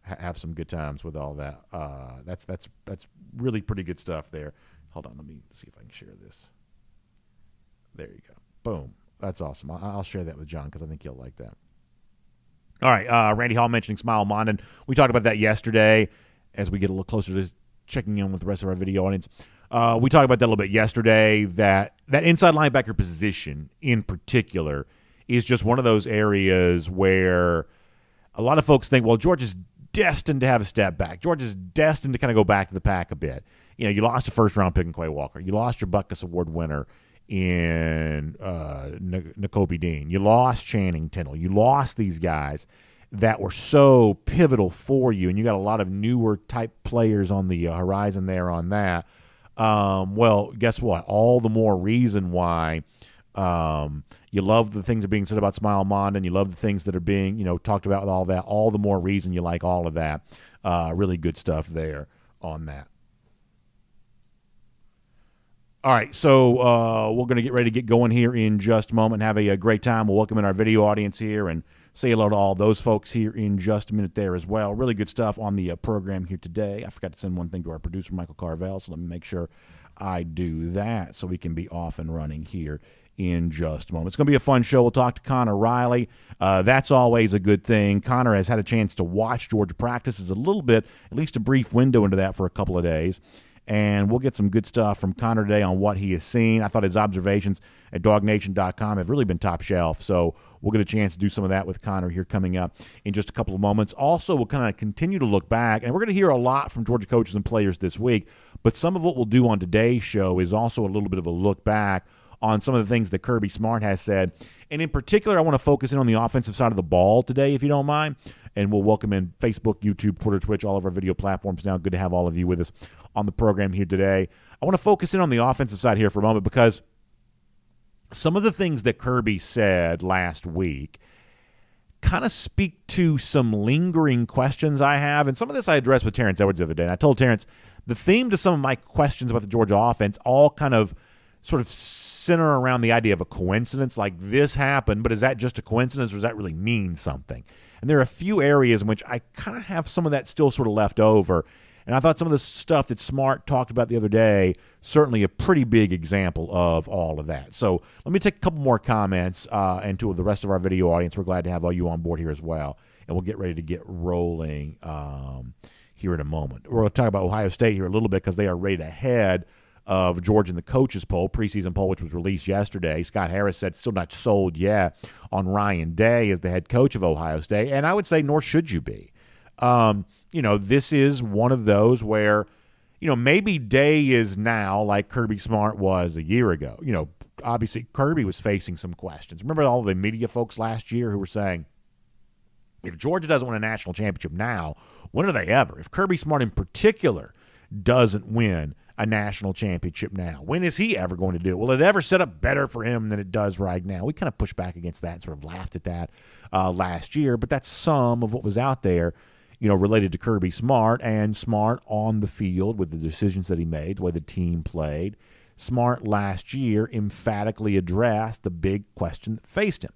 have some good times with all that. That's really pretty good stuff there. Hold on, let me see if I can share this. There you go. Boom. That's awesome. I'll share that with John because I think he'll like that. All right, Randy Hall mentioning Smile Mondon. We talked about that yesterday as we get a little closer to checking in with the rest of our video audience. We talked about that a little bit yesterday, that inside linebacker position in particular is just one of those areas where a lot of folks think, well, George is destined to have a step back. George is destined to kind of go back to the pack a bit. You know, you lost a first-round pick in Quay Walker. You lost your Butkus Award winner in Nakobe Dean. You lost Channing Tindall. You lost these guys that were so pivotal for you, and you got a lot of newer type players on the horizon there on that. Well, guess what? All the more reason why you love the things that are being said about Smile Mondon. You love the things that are being, talked about with all that. All the more reason you like all of that. Really good stuff there on that. All right, so we're going to get ready to get going here in just a moment and have a great time. We'll welcome in our video audience here and say hello to all those folks here in just a minute there as well. Really good stuff on the program here today. I forgot to send one thing to our producer, Michael Carvel, so let me make sure I do that so we can be off and running here in just a moment. It's going to be a fun show. We'll talk to Connor Riley. That's always a good thing. Connor has had a chance to watch Georgia practices a little bit, at least a brief window into that for a couple of days. And we'll get some good stuff from Connor today on what he has seen. I thought his observations at DawgNation.com have really been top shelf. So we'll get a chance to do some of that with Connor here coming up in just a couple of moments. Also, we'll kind of continue to look back, and we're going to hear a lot from Georgia coaches and players this week. But some of what we'll do on today's show is also a little bit of a look back on some of the things that Kirby Smart has said. And in particular, I want to focus in on the offensive side of the ball today, if you don't mind. And we'll welcome in Facebook, YouTube, Twitter, Twitch, all of our video platforms now. Good to have all of you with us on the program here today. I want to focus in on the offensive side here for a moment because some of the things that Kirby said last week kind of speak to some lingering questions I have. And some of this I addressed with Terrence Edwards the other day. And I told Terrence the theme to some of my questions about the Georgia offense all kind of sort of center around the idea of a coincidence, like this happened, but is that just a coincidence or does that really mean something? And there are a few areas in which I kind of have some of that still sort of left over. And I thought some of the stuff that Smart talked about the other day, certainly a pretty big example of all of that. So let me take a couple more comments and to the rest of our video audience. We're glad to have all you on board here as well. And we'll get ready to get rolling here in a moment. We're going to talk about Ohio State here a little bit because they are right ahead of Georgia in the coaches poll, preseason poll, which was released yesterday. Scott Harris said still not sold yet on Ryan Day as the head coach of Ohio State, and I would say nor should you be. This is one of those where, maybe Day is now like Kirby Smart was a year ago. Obviously Kirby was facing some questions. Remember all the media folks last year who were saying, if Georgia doesn't win a national championship now, when are they ever? If Kirby Smart in particular doesn't win a national championship now, when is he ever going to do it? Will it ever set up better for him than it does right now? We kind of pushed back against that and sort of laughed at that last year, but that's some of what was out there, related to Kirby Smart and Smart on the field with the decisions that he made, the way the team played. Smart last year emphatically addressed the big question that faced him.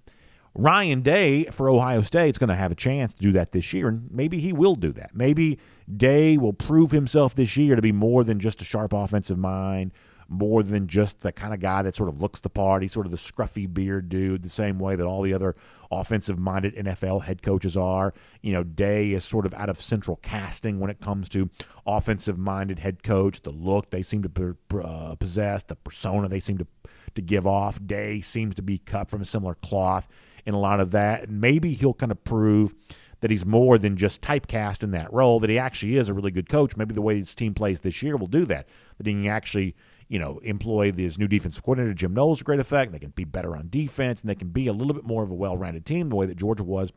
Ryan Day for Ohio State is going to have a chance to do that this year, and maybe he will do that. Maybe Day will prove himself this year to be more than just a sharp offensive mind, more than just the kind of guy that sort of looks the part. He's sort of the scruffy beard dude, the same way that all the other offensive-minded NFL head coaches are. Day is sort of out of central casting when it comes to offensive-minded head coach, the look they seem to possess, the persona they seem to give off. Day seems to be cut from a similar cloth in a lot of that. And maybe he'll kind of prove that he's more than just typecast in that role, that he actually is a really good coach. Maybe the way his team plays this year will do that he can actually, employ this new defensive coordinator, Jim Knowles, to great effect. They can be better on defense, and they can be a little bit more of a well-rounded team the way that Georgia was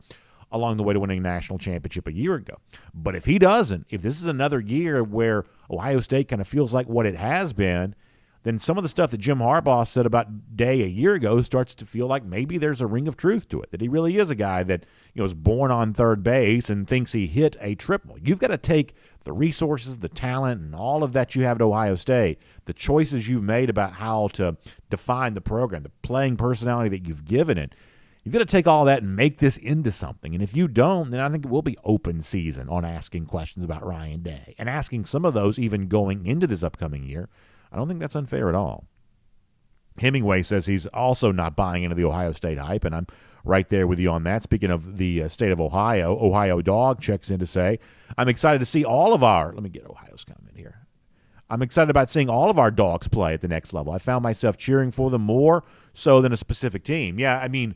along the way to winning a national championship a year ago. But if he doesn't, if this is another year where Ohio State kind of feels like what it has been, then some of the stuff that Jim Harbaugh said about Day a year ago starts to feel like maybe there's a ring of truth to it, that he really is a guy that is born on third base and thinks he hit a triple. You've got to take the resources, the talent, and all of that you have at Ohio State, the choices you've made about how to define the program, the playing personality that you've given it. You've got to take all that and make this into something. And if you don't, then I think it will be open season on asking questions about Ryan Day and asking some of those even going into this upcoming year. I don't think that's unfair at all. Hemingway says he's also not buying into the Ohio State hype, and I'm right there with you on that. Speaking of the state of Ohio, Ohio Dog checks in to say, I'm excited to see all of our – let me get Ohio's comment here. I'm excited about seeing all of our dogs play at the next level. I found myself cheering for them more so than a specific team. Yeah, I mean,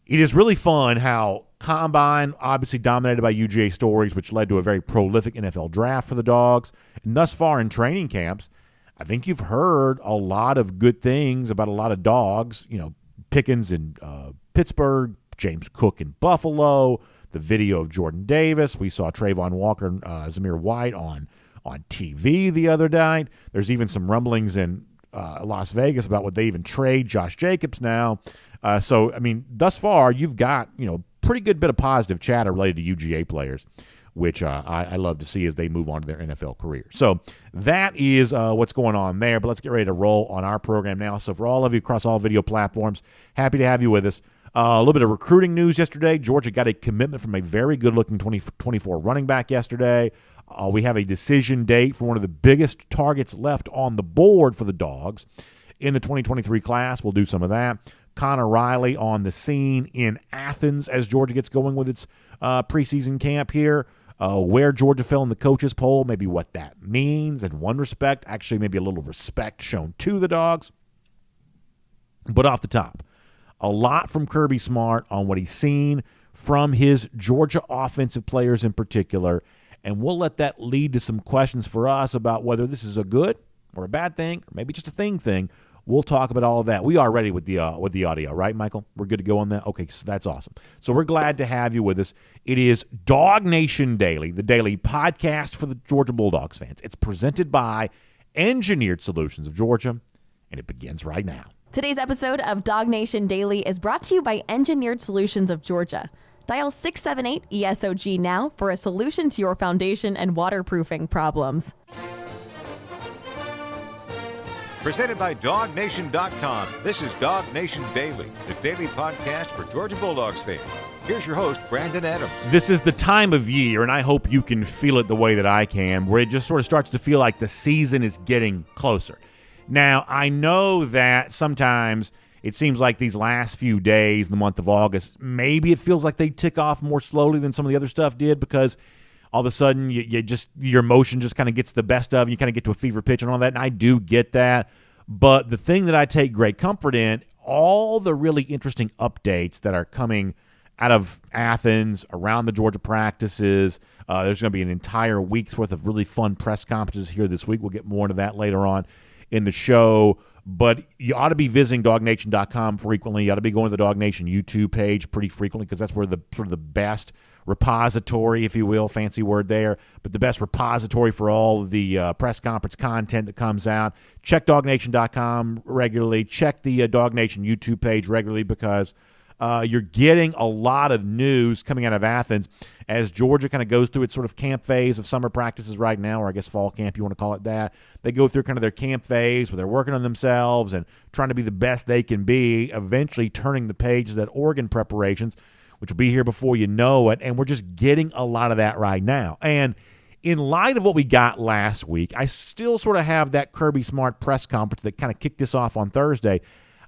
it is really fun how Combine obviously dominated by UGA stories, which led to a very prolific NFL draft for the Dogs. And thus far in training camps, I think you've heard a lot of good things about a lot of dogs. You know, Pickens in Pittsburgh, James Cook in Buffalo, the video of Jordan Davis. We saw Trayvon Walker and Zamir White on TV the other night. There's even some rumblings in Las Vegas about what they even trade Josh Jacobs now. So, I mean, thus far, you've got, pretty good bit of positive chatter related to UGA players, which I love to see as they move on to their NFL career. So that is what's going on there. But let's get ready to roll on our program now. So for all of you across all video platforms, happy to have you with us. A little bit of recruiting news yesterday. Georgia got a commitment from a very good-looking 2024 running back yesterday. We have a decision date for one of the biggest targets left on the board for the Dogs in the 2023 class. We'll do some of that. Connor Riley on the scene in Athens as Georgia gets going with its preseason camp here. Where Georgia fell in the coaches poll, maybe what that means in one respect, actually maybe a little respect shown to the Dogs. But off the top, a lot from Kirby Smart on what he's seen from his Georgia offensive players in particular, and we'll let that lead to some questions for us about whether this is a good or a bad thing, or maybe just a thing. We'll talk about all of that. We are ready with the audio, right, Michael? We're good to go on that? Okay, so that's awesome. So we're glad to have you with us. It is DawgNation Daily, the daily podcast for the Georgia Bulldogs fans. It's presented by Engineered Solutions of Georgia, and it begins right now. Today's episode of DawgNation Daily is brought to you by Engineered Solutions of Georgia. Dial 678-ESOG now for a solution to your foundation and waterproofing problems. Presented by DawgNation.com. This is DawgNation Daily, the daily podcast for Georgia Bulldogs fans. Here's your host, Brandon Adams. This is the time of year, and I hope you can feel it the way that I can, where it just sort of starts to feel like the season is getting closer. Now, I know that sometimes it seems like these last few days in the month of August, maybe it feels like they tick off more slowly than some of the other stuff did because all of a sudden your emotion just kind of gets the best of you. You kind of get to a fever pitch and all that, and I do get that. But the thing that I take great comfort in, all the really interesting updates that are coming out of Athens, around the Georgia practices. There's going to be an entire week's worth of really fun press conferences here this week. We'll get more into that later on in the show. But you ought to be visiting DawgNation.com frequently. You ought to be going to the DawgNation YouTube page pretty frequently because that's where the sort of the best repository, if you will, fancy word there, but the best repository for all of the press conference content that comes out. Check DawgNation.com regularly. Check the DawgNation YouTube page regularly because you're getting a lot of news coming out of Athens as Georgia kind of goes through its sort of camp phase of summer practices right now, or I guess fall camp, you want to call it that. They go through kind of their camp phase where they're working on themselves and trying to be the best they can be, eventually turning the pages at Oregon preparations, which will be here before you know it, and we're just getting a lot of that right now. And in light of what we got last week, I still sort of have that Kirby Smart press conference that kind of kicked this off on Thursday.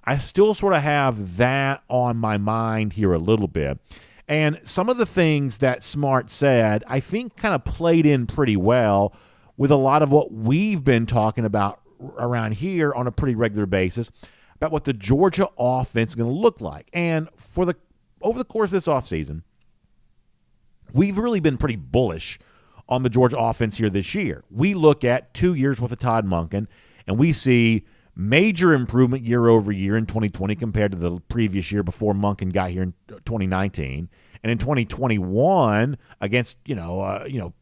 I still sort of have that on my mind here a little bit. And some of the things that Smart said, I think kind of played in pretty well with a lot of what we've been talking about around here on a pretty regular basis about what the Georgia offense is going to look like. And over the course of this offseason, we've really been pretty bullish on the Georgia offense here this year. We look at 2 years with Todd Monken, and we see major improvement year over year in 2020 compared to the previous year before Monken got here in 2019. And in 2021, against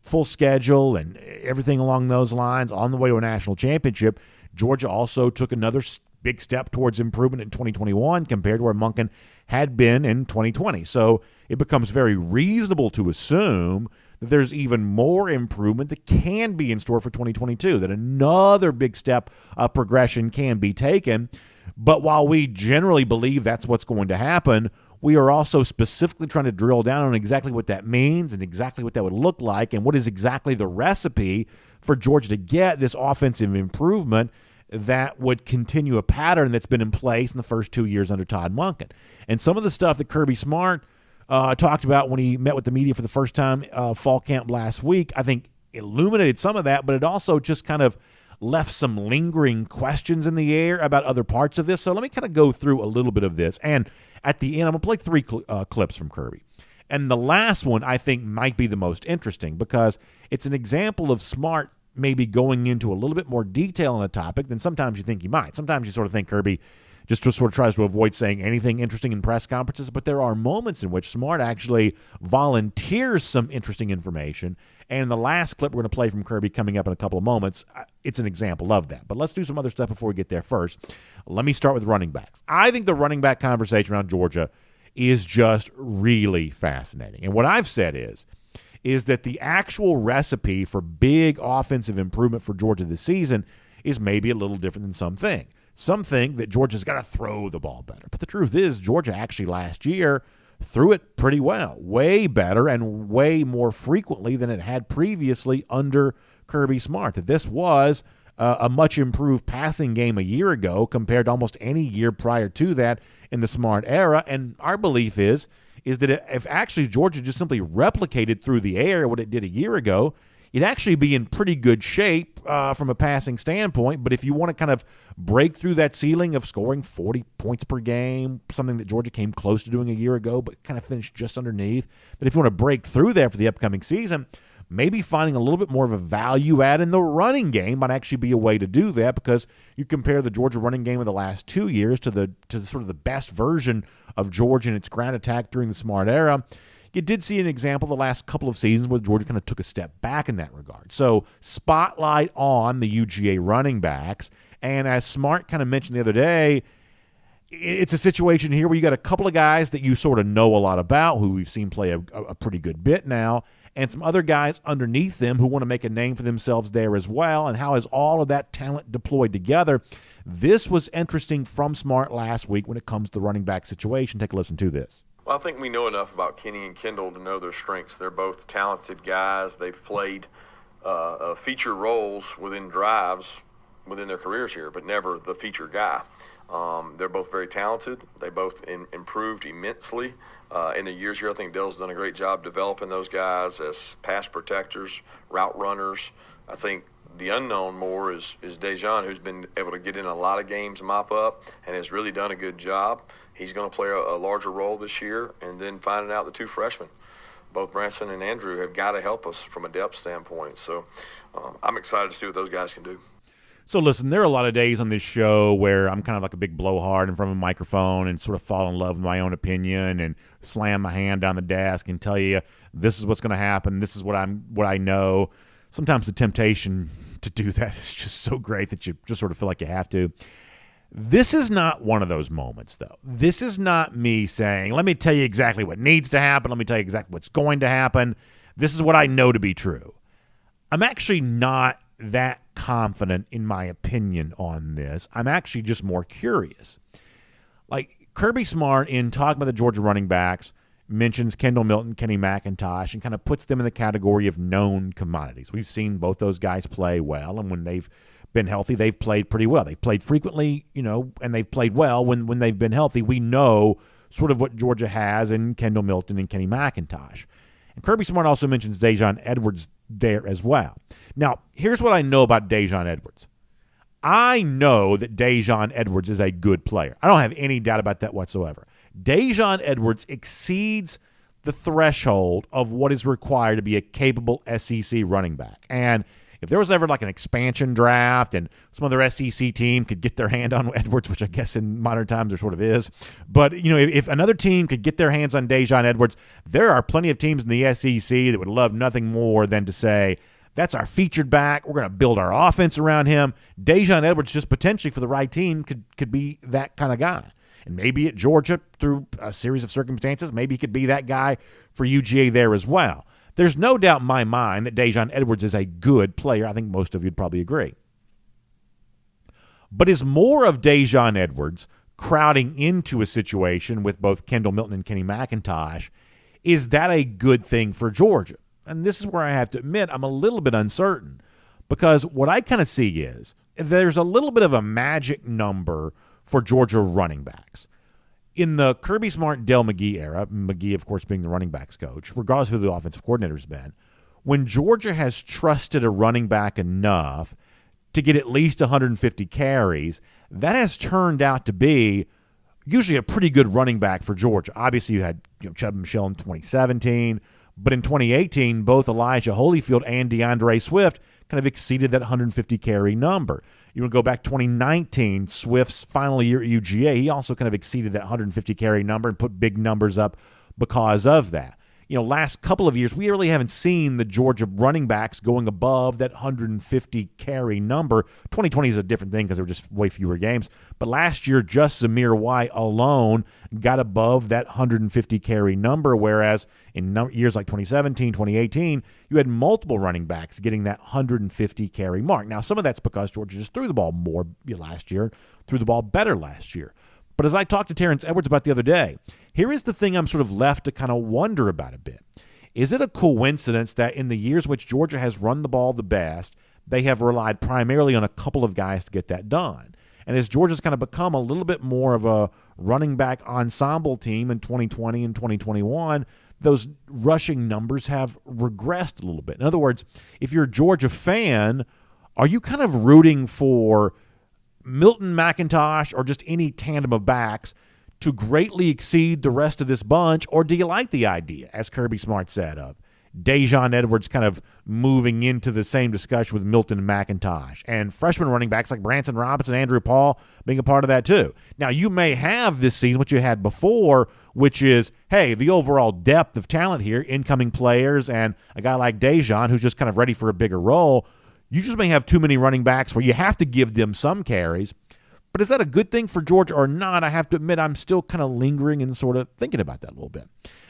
full schedule and everything along those lines, on the way to a national championship, Georgia also took another big step towards improvement in 2021 compared to where Monken had been in 2020. So it becomes very reasonable to assume that there's even more improvement that can be in store for 2022, that another big step of progression can be taken. But while we generally believe that's what's going to happen, we are also specifically trying to drill down on exactly what that means and exactly what that would look like and what is exactly the recipe for Georgia to get this offensive improvement that would continue a pattern that's been in place in the first 2 years under Todd Monken. And some of the stuff that Kirby Smart talked about when he met with the media for the first time fall camp last week, I think illuminated some of that, but it also just kind of left some lingering questions in the air about other parts of this. So let me kind of go through a little bit of this. And at the end, I'm going to play three clips from Kirby. And the last one I think might be the most interesting because it's an example of Smart maybe going into a little bit more detail on a topic than sometimes you think he might. Sometimes you sort of think Kirby just sort of tries to avoid saying anything interesting in press conferences, but there are moments in which Smart actually volunteers some interesting information. And the last clip we're going to play from Kirby coming up in a couple of moments, it's an example of that. But let's do some other stuff before we get there first. Let me start with running backs. I think the running back conversation around Georgia is just really fascinating. And what I've said is that the actual recipe for big offensive improvement for Georgia this season is maybe a little different than some think. Some think that Georgia's got to throw the ball better. But the truth is, Georgia actually last year threw it pretty well, way better and way more frequently than it had previously under Kirby Smart. That this was a much improved passing game a year ago compared to almost any year prior to that in the Smart era. And our belief is that if actually Georgia just simply replicated through the air what it did a year ago, it'd actually be in pretty good shape from a passing standpoint. But if you want to kind of break through that ceiling of scoring 40 points per game, something that Georgia came close to doing a year ago but kind of finished just underneath, but if you want to break through there for the upcoming season, maybe finding a little bit more of a value add in the running game might actually be a way to do that, because you compare the Georgia running game of the last 2 years to the sort of the best version of Georgia in its ground attack during the Smart era. You did see an example the last couple of seasons where Georgia kind of took a step back in that regard. So spotlight on the UGA running backs. And as Smart kind of mentioned the other day, it's a situation here where you got a couple of guys that you sort of know a lot about, who we've seen play a pretty good bit now, and some other guys underneath them who want to make a name for themselves there as well. And how is all of that talent deployed together? This was interesting from Smart last week when it comes to the running back situation. Take a listen to this. Well, I think we know enough about Kenny and Kendall to know their strengths. They're both talented guys. They've played feature roles within drives within their careers here, but never the feature guy. They're both very talented. They both improved immensely in the years here. I think Dell's done a great job developing those guys as pass protectors, route runners. I think the unknown more is Dejan, who's been able to get in a lot of games, mop up, and has really done a good job. He's going to play a larger role this year. And then finding out the two freshmen, both Branson and Andrew, have got to help us from a depth standpoint. So I'm excited to see what those guys can do. So listen, there are a lot of days on this show where I'm kind of like a big blowhard in front of a microphone and sort of fall in love with my own opinion and slam my hand down the desk and tell you this is what's going to happen, this is what I know. Sometimes the temptation to do that is just so great that you just sort of feel like you have to. This is not one of those moments, though. This is not me saying, let me tell you exactly what needs to happen. Let me tell you exactly what's going to happen. This is what I know to be true. I'm actually not that confident in my opinion on this. I'm actually just more curious. Like Kirby Smart, in talking about the Georgia running backs, mentions Kendall Milton, Kenny McIntosh, and kind of puts them in the category of known commodities. We've seen both those guys play well, and when they've been healthy, they've played pretty well. They've played frequently, and they've played well when they've been healthy. We know sort of what Georgia has in Kendall Milton and Kenny McIntosh. And Kirby Smart also mentions Daijun Edwards there as well. Now, here's what I know about Daijun Edwards. I know that Daijun Edwards is a good player. I don't have any doubt about that whatsoever. Daijun Edwards exceeds the threshold of what is required to be a capable SEC running back. And if there was ever like an expansion draft and some other SEC team could get their hand on Edwards, which I guess in modern times there sort of is, but if another team could get their hands on Daijun Edwards, there are plenty of teams in the SEC that would love nothing more than to say, that's our featured back. We're going to build our offense around him. Daijun Edwards, just potentially for the right team, could be that kind of guy. And maybe at Georgia, through a series of circumstances, maybe he could be that guy for UGA there as well. There's no doubt in my mind that Daijun Edwards is a good player. I think most of you would probably agree. But is more of Daijun Edwards crowding into a situation with both Kendall Milton and Kenny McIntosh, is that a good thing for Georgia? And this is where I have to admit I'm a little bit uncertain, because what I kind of see is there's a little bit of a magic number for Georgia running backs. In the Kirby Smart, Dale McGee era, McGee, of course, being the running backs coach, regardless of who the offensive coordinator's been, when Georgia has trusted a running back enough to get at least 150 carries, that has turned out to be usually a pretty good running back for Georgia. Obviously, you had Chubb Michelle in 2017, but in 2018, both Elijah Holyfield and DeAndre Swift kind of exceeded that 150 carry number. You want to go back 2019, Swift's final year at UGA, he also kind of exceeded that 150 carry number and put big numbers up because of that. Last couple of years, we really haven't seen the Georgia running backs going above that 150 carry number. 2020 is a different thing because there were just way fewer games. But last year, just Zamir White alone got above that 150 carry number, whereas in years like 2017, 2018, you had multiple running backs getting that 150 carry mark. Now, some of that's because Georgia just threw the ball more last year, threw the ball better last year. But as I talked to Terrence Edwards about the other day, here is the thing I'm sort of left to kind of wonder about a bit. Is it a coincidence that in the years which Georgia has run the ball the best, they have relied primarily on a couple of guys to get that done? And as Georgia's kind of become a little bit more of a running back ensemble team in 2020 and 2021, those rushing numbers have regressed a little bit. In other words, if you're a Georgia fan, are you kind of rooting for Milton, McIntosh, or just any tandem of backs to greatly exceed the rest of this bunch, or do you like the idea, as Kirby Smart said, of Dajon Edwards kind of moving into the same discussion with Milton and McIntosh, and freshman running backs like Branson Robinson, Andrew Paul being a part of that too? Now, you may have this season what you had before, which is, hey, the overall depth of talent here, incoming players, and a guy like Dajon who's just kind of ready for a bigger role. You just may have too many running backs where you have to give them some carries. But is that a good thing for Georgia or not? I have to admit I'm still kind of lingering and sort of thinking about that a little bit.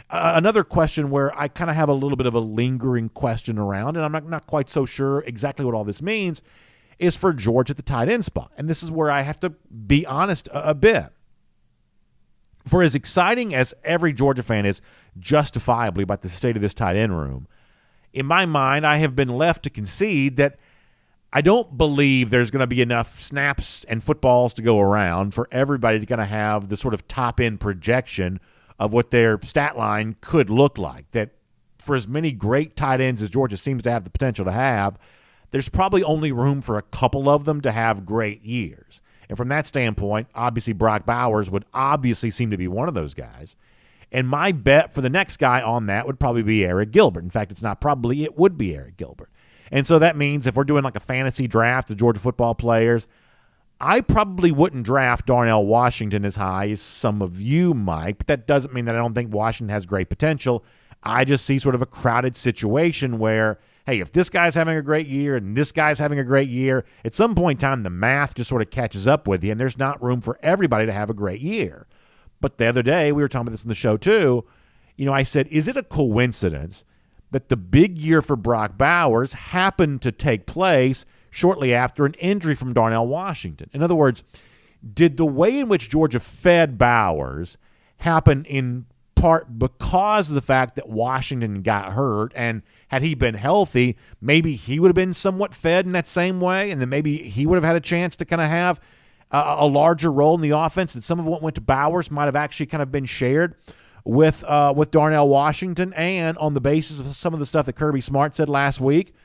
Another question where I kind of have a little bit of a lingering question around, and I'm not quite so sure exactly what all this means, is for Georgia at the tight end spot. And this is where I have to be honest a bit. For as exciting as every Georgia fan is justifiably about the state of this tight end room, in my mind, I have been left to concede that I don't believe there's going to be enough snaps and footballs to go around for everybody to kind of have the sort of top-end projection of what their stat line could look like. That for as many great tight ends as Georgia seems to have the potential to have, there's probably only room for a couple of them to have great years. And from that standpoint, obviously Brock Bowers would obviously seem to be one of those guys. And my bet for the next guy on that would probably be Eric Gilbert. In fact, it's not probably, it would be Eric Gilbert. And so that means if we're doing like a fantasy draft of Georgia football players, I probably wouldn't draft Darnell Washington as high as some of you might, but that doesn't mean that I don't think Washington has great potential. I just see sort of a crowded situation where, hey, if this guy's having a great year and this guy's having a great year, at some point in time the math just sort of catches up with you, and there's not room for everybody to have a great year. But the other day, we were talking about this in the show too, I said, is it a coincidence that the big year for Brock Bowers happened to take place shortly after an injury from Darnell Washington? In other words, did the way in which Georgia fed Bowers happen in part because of the fact that Washington got hurt, and had he been healthy, maybe he would have been somewhat fed in that same way, and then maybe he would have had a chance to kind of have a larger role in the offense, that some of what went to Bowers might have actually kind of been shared with Darnell Washington. And on the basis of some of the stuff that Kirby Smart said last week,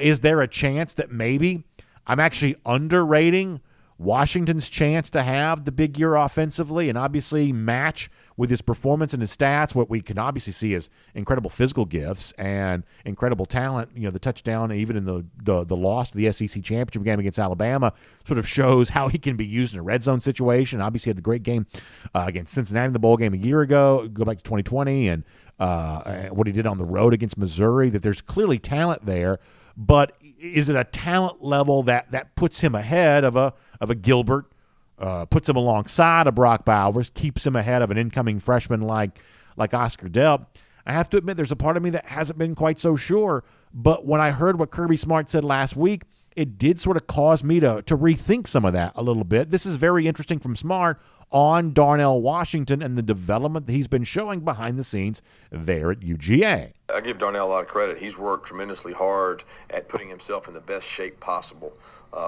is there a chance that maybe I'm actually underrating Washington's chance to have the big year offensively and obviously match with his performance and his stats what we can obviously see as incredible physical gifts and incredible talent? The touchdown even in the loss to the SEC championship game against Alabama sort of shows how he can be used in a red zone situation. Obviously had the great game against Cincinnati in the bowl game a year ago. Go back to 2020 and what he did on the road against Missouri, that there's clearly talent there. But is it a talent level that puts him ahead of a Gilbert, puts him alongside a Brock Bowers, keeps him ahead of an incoming freshman like Oscar Delp? I have to admit there's a part of me that hasn't been quite so sure. But when I heard what Kirby Smart said last week, it did sort of cause me to rethink some of that a little bit. This is very interesting from Smart on Darnell Washington and the development that he's been showing behind the scenes there at UGA. I give Darnell a lot of credit. He's worked tremendously hard at putting himself in the best shape possible.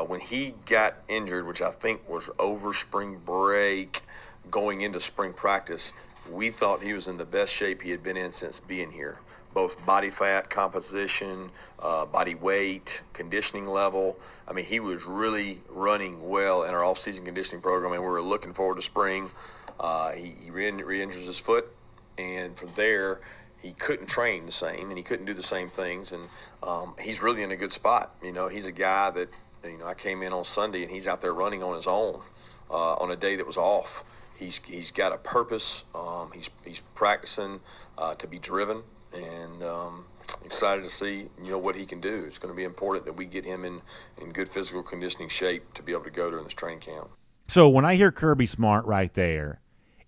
When he got injured, which I think was over spring break, going into spring practice, we thought he was in the best shape he had been in since being here. Both body fat composition, body weight, conditioning level. I mean, he was really running well in our off-season conditioning program, and we were looking forward to spring. He re-injures his foot, and from there, he couldn't train the same, and he couldn't do the same things, and he's really in a good spot. You know, he's a guy that, you know, I came in on Sunday, and he's out there running on his own on a day that was off. He's got a purpose. He's practicing to be driven. And excited to see, you know, what he can do. It's going to be important that we get him in good physical conditioning shape to be able to go during this training camp. So when I hear Kirby Smart right there,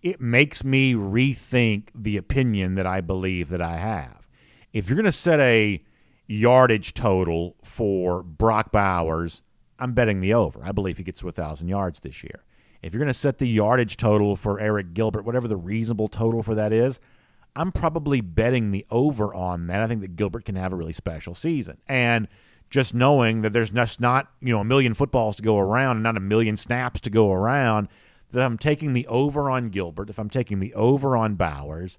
it makes me rethink the opinion that I believe that I have. If you're going to set a yardage total for Brock Bowers, I'm betting the over. I believe he gets to 1,000 yards this year. If you're going to set the yardage total for Eric Gilbert, whatever the reasonable total for that is, I'm probably betting the over on that. I think that Gilbert can have a really special season. And just knowing that there's just not, you know, a million footballs to go around and not a million snaps to go around, that I'm taking the over on Gilbert, if I'm taking the over on Bowers,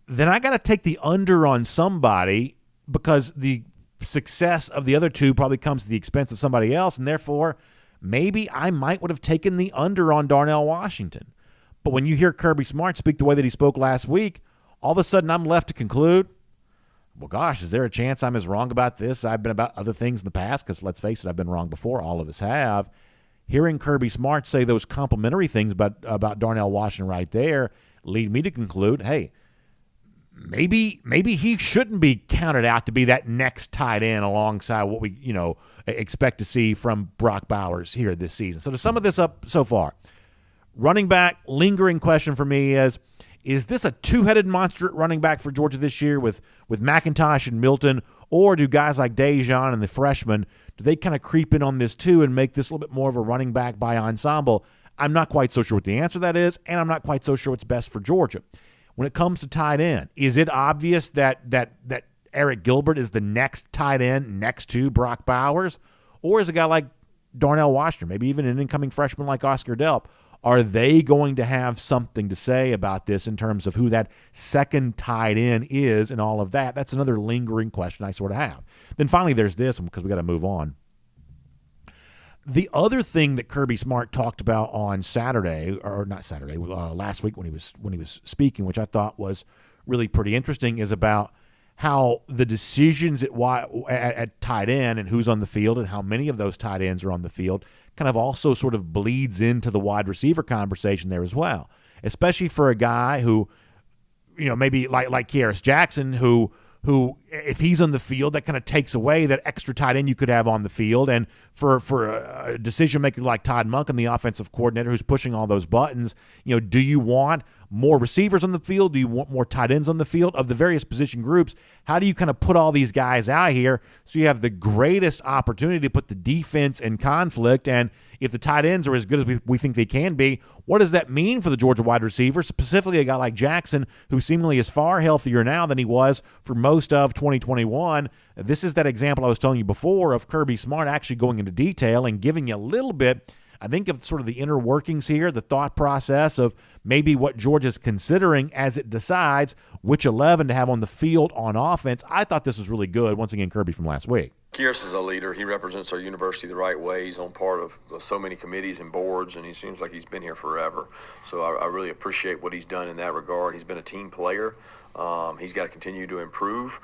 then I got to take the under on somebody because the success of the other two probably comes at the expense of somebody else, and therefore maybe I might would have taken the under on Darnell Washington. But when you hear Kirby Smart speak the way that he spoke last week, all of a sudden I'm left to conclude, well, gosh, is there a chance I'm as wrong about this? I've been about other things in the past, because let's face it, I've been wrong before. All of us have. Hearing Kirby Smart say those complimentary things about Darnell Washington right there lead me to conclude, hey, maybe he shouldn't be counted out to be that next tight end alongside what we, you know, expect to see from Brock Bowers here this season. So to sum this up so far, running back, lingering question for me is this a two-headed monster at running back for Georgia this year with McIntosh and Milton, or do guys like Dejan and the freshmen, do they kind of creep in on this too and make this a little bit more of a running back by ensemble? I'm not quite so sure what the answer to that is, and I'm not quite so sure what's best for Georgia. When it comes to tight end, is it obvious that Eric Gilbert is the next tight end next to Brock Bowers, or is a guy like Darnell Washington, maybe even an incoming freshman like Oscar Delp, are they going to have something to say about this in terms of who that second tight end is and all of that? That's another lingering question I sort of have. Then finally there's this, because we got to move on. The other thing that Kirby Smart talked about on Saturday, or not Saturday, last week when he was speaking, which I thought was really pretty interesting, is about how the decisions at tight end and who's on the field and how many of those tight ends are on the field kind of also sort of bleeds into the wide receiver conversation there as well, especially for a guy who, you know, maybe like Kearis Jackson, who if he's on the field, that kind of takes away that extra tight end you could have on the field. And for a decision maker like Todd Monken, the offensive coordinator who's pushing all those buttons, you know, do you want more receivers on the field? Do you want more tight ends on the field of the various position groups? How do you kind of put all these guys out here so you have the greatest opportunity to put the defense in conflict? And if the tight ends are as good as we think they can be, what does that mean for the Georgia wide receivers, specifically a guy like Jackson, who seemingly is far healthier now than he was for most of 2021? This is that example I was telling you before of Kirby Smart actually going into detail and giving you a little bit, I think, of sort of the inner workings here, the thought process of maybe what Georgia's considering as it decides which 11 to have on the field on offense. I thought this was really good. Once again, Kirby from last week. Kearis is a leader. He represents our university the right way. He's on part of so many committees and boards, and he seems like he's been here forever. So I really appreciate what he's done in that regard. He's been a team player. He's got to continue to improve.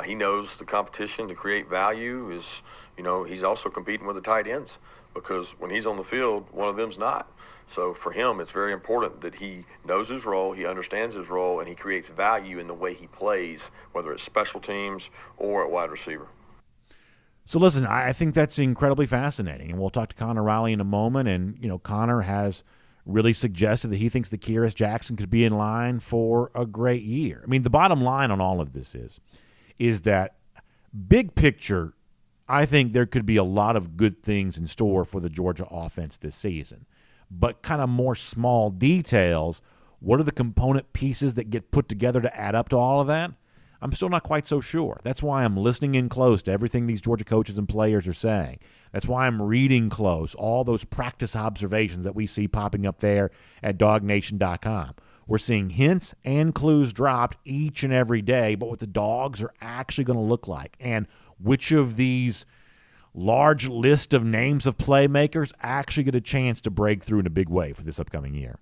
He knows the competition to create value is, you know, he's also competing with the tight ends, because when he's on the field, one of them's not. So for him, it's very important that he knows his role, he understands his role, and he creates value in the way he plays, whether it's special teams or at wide receiver. So listen, I think that's incredibly fascinating, and we'll talk to Connor Riley in a moment. And you know, Connor has really suggested that he thinks that Kearis Jackson could be in line for a great year. I mean, the bottom line on all of this is that big picture, I think there could be a lot of good things in store for the Georgia offense this season. But kind of more small details, what are the component pieces that get put together to add up to all of that? I'm still not quite so sure. That's why I'm listening in close to everything these Georgia coaches and players are saying. That's why I'm reading close all those practice observations that we see popping up there at DawgNation.com. We're seeing hints and clues dropped each and every day, but what the Dogs are actually going to look like and which of these large list of names of playmakers actually get a chance to break through in a big way for this upcoming year.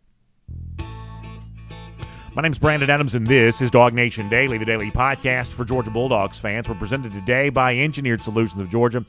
My name's Brandon Adams, and this is DawgNation Daily, the daily podcast for Georgia Bulldogs fans. We're presented today by Engineered Solutions of Georgia,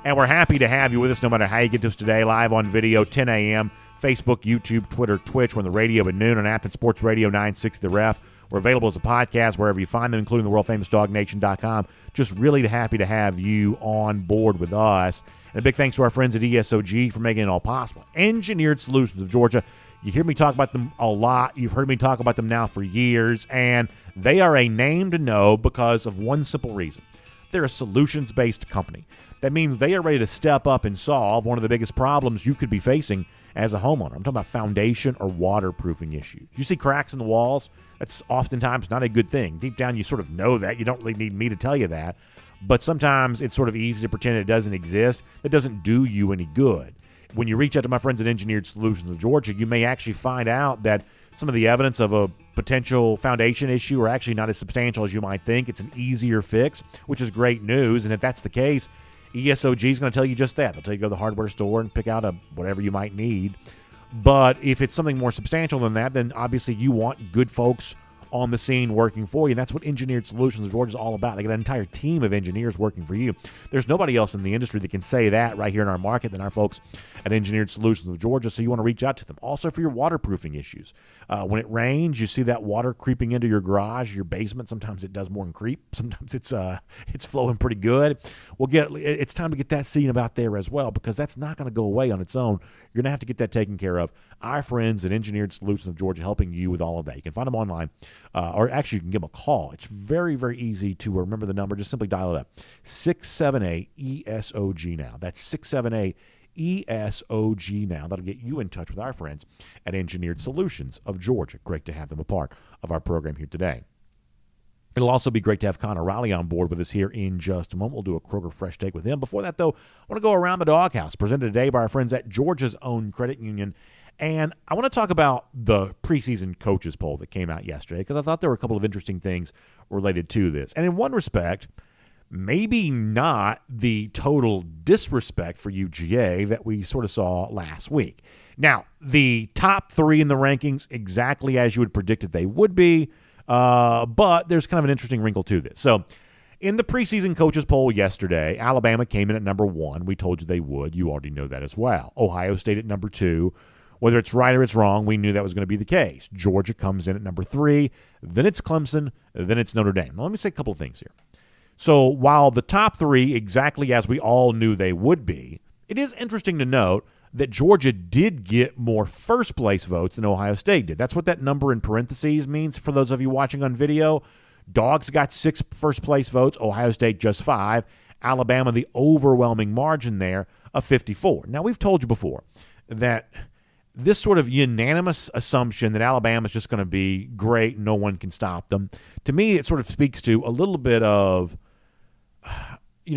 and we're happy to have you with us no matter how you get to us today, live on video, 10 a.m., Facebook, YouTube, Twitter, Twitch. We're on the radio at noon on Athens Sports Radio 960 The Ref. We're available as a podcast wherever you find them, including the world-famous DawgNation.com. Just really happy to have you on board with us. And a big thanks to our friends at ESOG for making it all possible. Engineered Solutions of Georgia. You hear me talk about them a lot. You've heard me talk about them now for years, and they are a name to know because of one simple reason. They're a solutions-based company. That means they are ready to step up and solve one of the biggest problems you could be facing as a homeowner. I'm talking about foundation or waterproofing issues. You see cracks in the walls? That's oftentimes not a good thing. Deep down, you sort of know that. You don't really need me to tell you that. But sometimes it's sort of easy to pretend it doesn't exist. That doesn't do you any good. When you reach out to my friends at Engineered Solutions of Georgia, you may actually find out that some of the evidence of a potential foundation issue are actually not as substantial as you might think. It's an easier fix, which is great news. And if that's the case, ESOG is going to tell you just that. They'll tell you to go to the hardware store and pick out whatever you might need. But if it's something more substantial than that, then obviously you want good folks on the scene working for you. And that's what Engineered Solutions of Georgia is all about. They got an entire team of engineers working for you. There's nobody else in the industry that can say that right here in our market than our folks at Engineered Solutions of Georgia. So you want to reach out to them. Also for your waterproofing issues. When it rains, you see that water creeping into your garage, your basement. Sometimes it does more than creep. Sometimes it's flowing pretty good. It's time to get that seen about there as well, because that's not going to go away on its own. You're going to have to get that taken care of. Our friends at Engineered Solutions of Georgia helping you with all of that. You can find them online, or actually you can give them a call. It's very, very easy to remember the number. Just simply dial it up. 678-ESOG now. That's 678-ESOG now. That'll get you in touch with our friends at Engineered Solutions of Georgia. Great to have them a part of our program here today. It'll also be great to have Connor Riley on board with us here in just a moment. We'll do a Kroger Fresh Take with him. Before that, though, I want to go around the doghouse, presented today by our friends at Georgia's own credit union. And I want to talk about the preseason coaches poll that came out yesterday, because I thought there were a couple of interesting things related to this. And in one respect, maybe not the total disrespect for UGA that we sort of saw last week. Now, the top three in the rankings, exactly as you would predict that they would be, but there's kind of an interesting wrinkle to this. So in the preseason coaches poll yesterday, Alabama came in at number 1. We told you they would. You already know that as well. Ohio State at number 2. Whether it's right or it's wrong, we knew that was going to be the case. Georgia comes in at number 3. Then it's Clemson. Then it's Notre Dame. Now, let me say a couple of things here. So while the top 3, exactly as we all knew they would be, it is interesting to note that Georgia did get more first-place votes than Ohio State did. That's what that number in parentheses means for those of you watching on video. Dogs got 6 first-place votes. Ohio State just 5. Alabama, the overwhelming margin there of 54. Now, we've told you before that this sort of unanimous assumption that Alabama is just going to be great, no one can stop them, to me it sort of speaks to a little bit of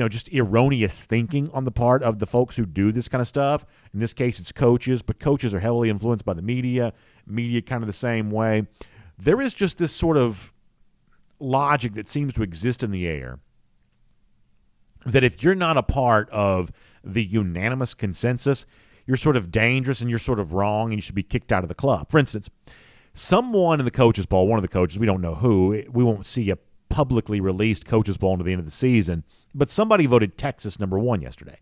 just erroneous thinking on the part of the folks who do this kind of stuff. In this case, it's coaches, but coaches are heavily influenced by the media kind of the same way. There is just this sort of logic that seems to exist in the air that if you're not a part of the unanimous consensus, you're sort of dangerous and you're sort of wrong and you should be kicked out of the club. For instance, someone in the coaches poll, one of the coaches, we don't know who, we won't see a publicly released coaches poll until the end of the season, but somebody voted Texas number 1 yesterday.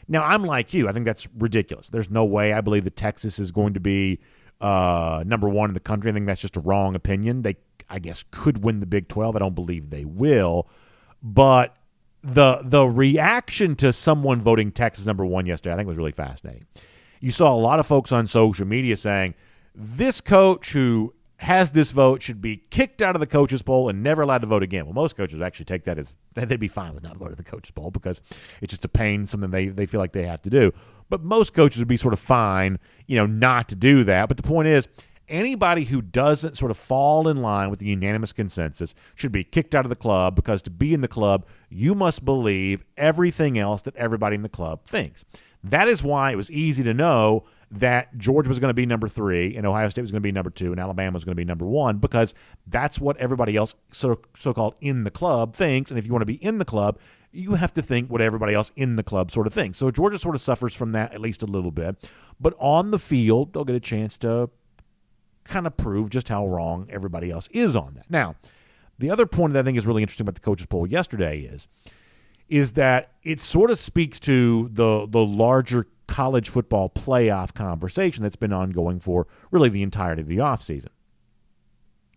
Now, I'm like you. I think that's ridiculous. There's no way I believe that Texas is going to be number 1 in the country. I think that's just a wrong opinion. They, I guess, could win the Big 12. I don't believe they will. But the reaction to someone voting Texas number 1 yesterday, I think was really fascinating. You saw a lot of folks on social media saying, this coach who has this vote, should be kicked out of the coaches poll and never allowed to vote again. Well, most coaches actually take that as they'd be fine with not voting the coaches poll because it's just a pain, something they feel like they have to do. But most coaches would be sort of fine, not to do that. But the point is, anybody who doesn't sort of fall in line with the unanimous consensus should be kicked out of the club, because to be in the club, you must believe everything else that everybody in the club thinks. That is why it was easy to know that Georgia was going to be number 3 and Ohio State was going to be number 2 and Alabama was going to be number 1, because that's what everybody else so-called in the club thinks. And if you want to be in the club, you have to think what everybody else in the club sort of thinks. So Georgia sort of suffers from that at least a little bit. But on the field, they'll get a chance to kind of prove just how wrong everybody else is on that. Now, the other point that I think is really interesting about the coaches poll yesterday is that it sort of speaks to the larger college football playoff conversation that's been ongoing for really the entirety of the offseason,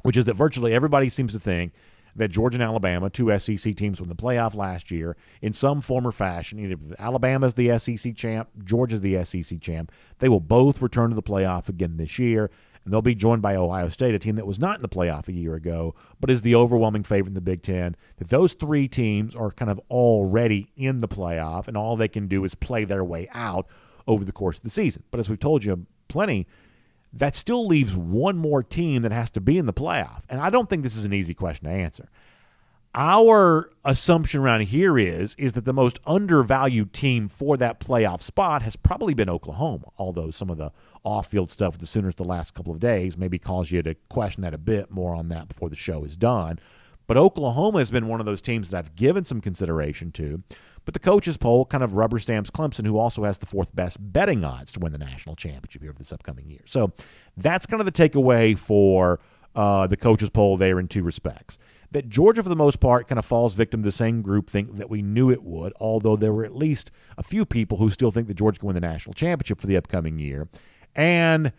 which is that virtually everybody seems to think that Georgia and Alabama, 2 SEC teams from the playoff last year, in some form or fashion, either Alabama's the SEC champ, Georgia's the SEC champ, they will both return to the playoff again this year. And they'll be joined by Ohio State, a team that was not in the playoff a year ago, but is the overwhelming favorite in the Big Ten. That those 3 teams are kind of already in the playoff, and all they can do is play their way out over the course of the season. But as we've told you plenty, that still leaves one more team that has to be in the playoff. And I don't think this is an easy question to answer. Our assumption around here is that the most undervalued team for that playoff spot has probably been Oklahoma, although some of the off-field stuff with the Sooners the last couple of days maybe cause you to question that a bit. More on that before the show is done. But Oklahoma has been one of those teams that I've given some consideration to. But the coaches poll kind of rubber stamps Clemson, who also has the 4th best betting odds to win the national championship here for this upcoming year. So that's kind of the takeaway for the coaches poll there in 2 respects. That Georgia, for the most part, kind of falls victim to the same groupthink that we knew it would, although there were at least a few people who still think that Georgia can win the national championship for the upcoming year. And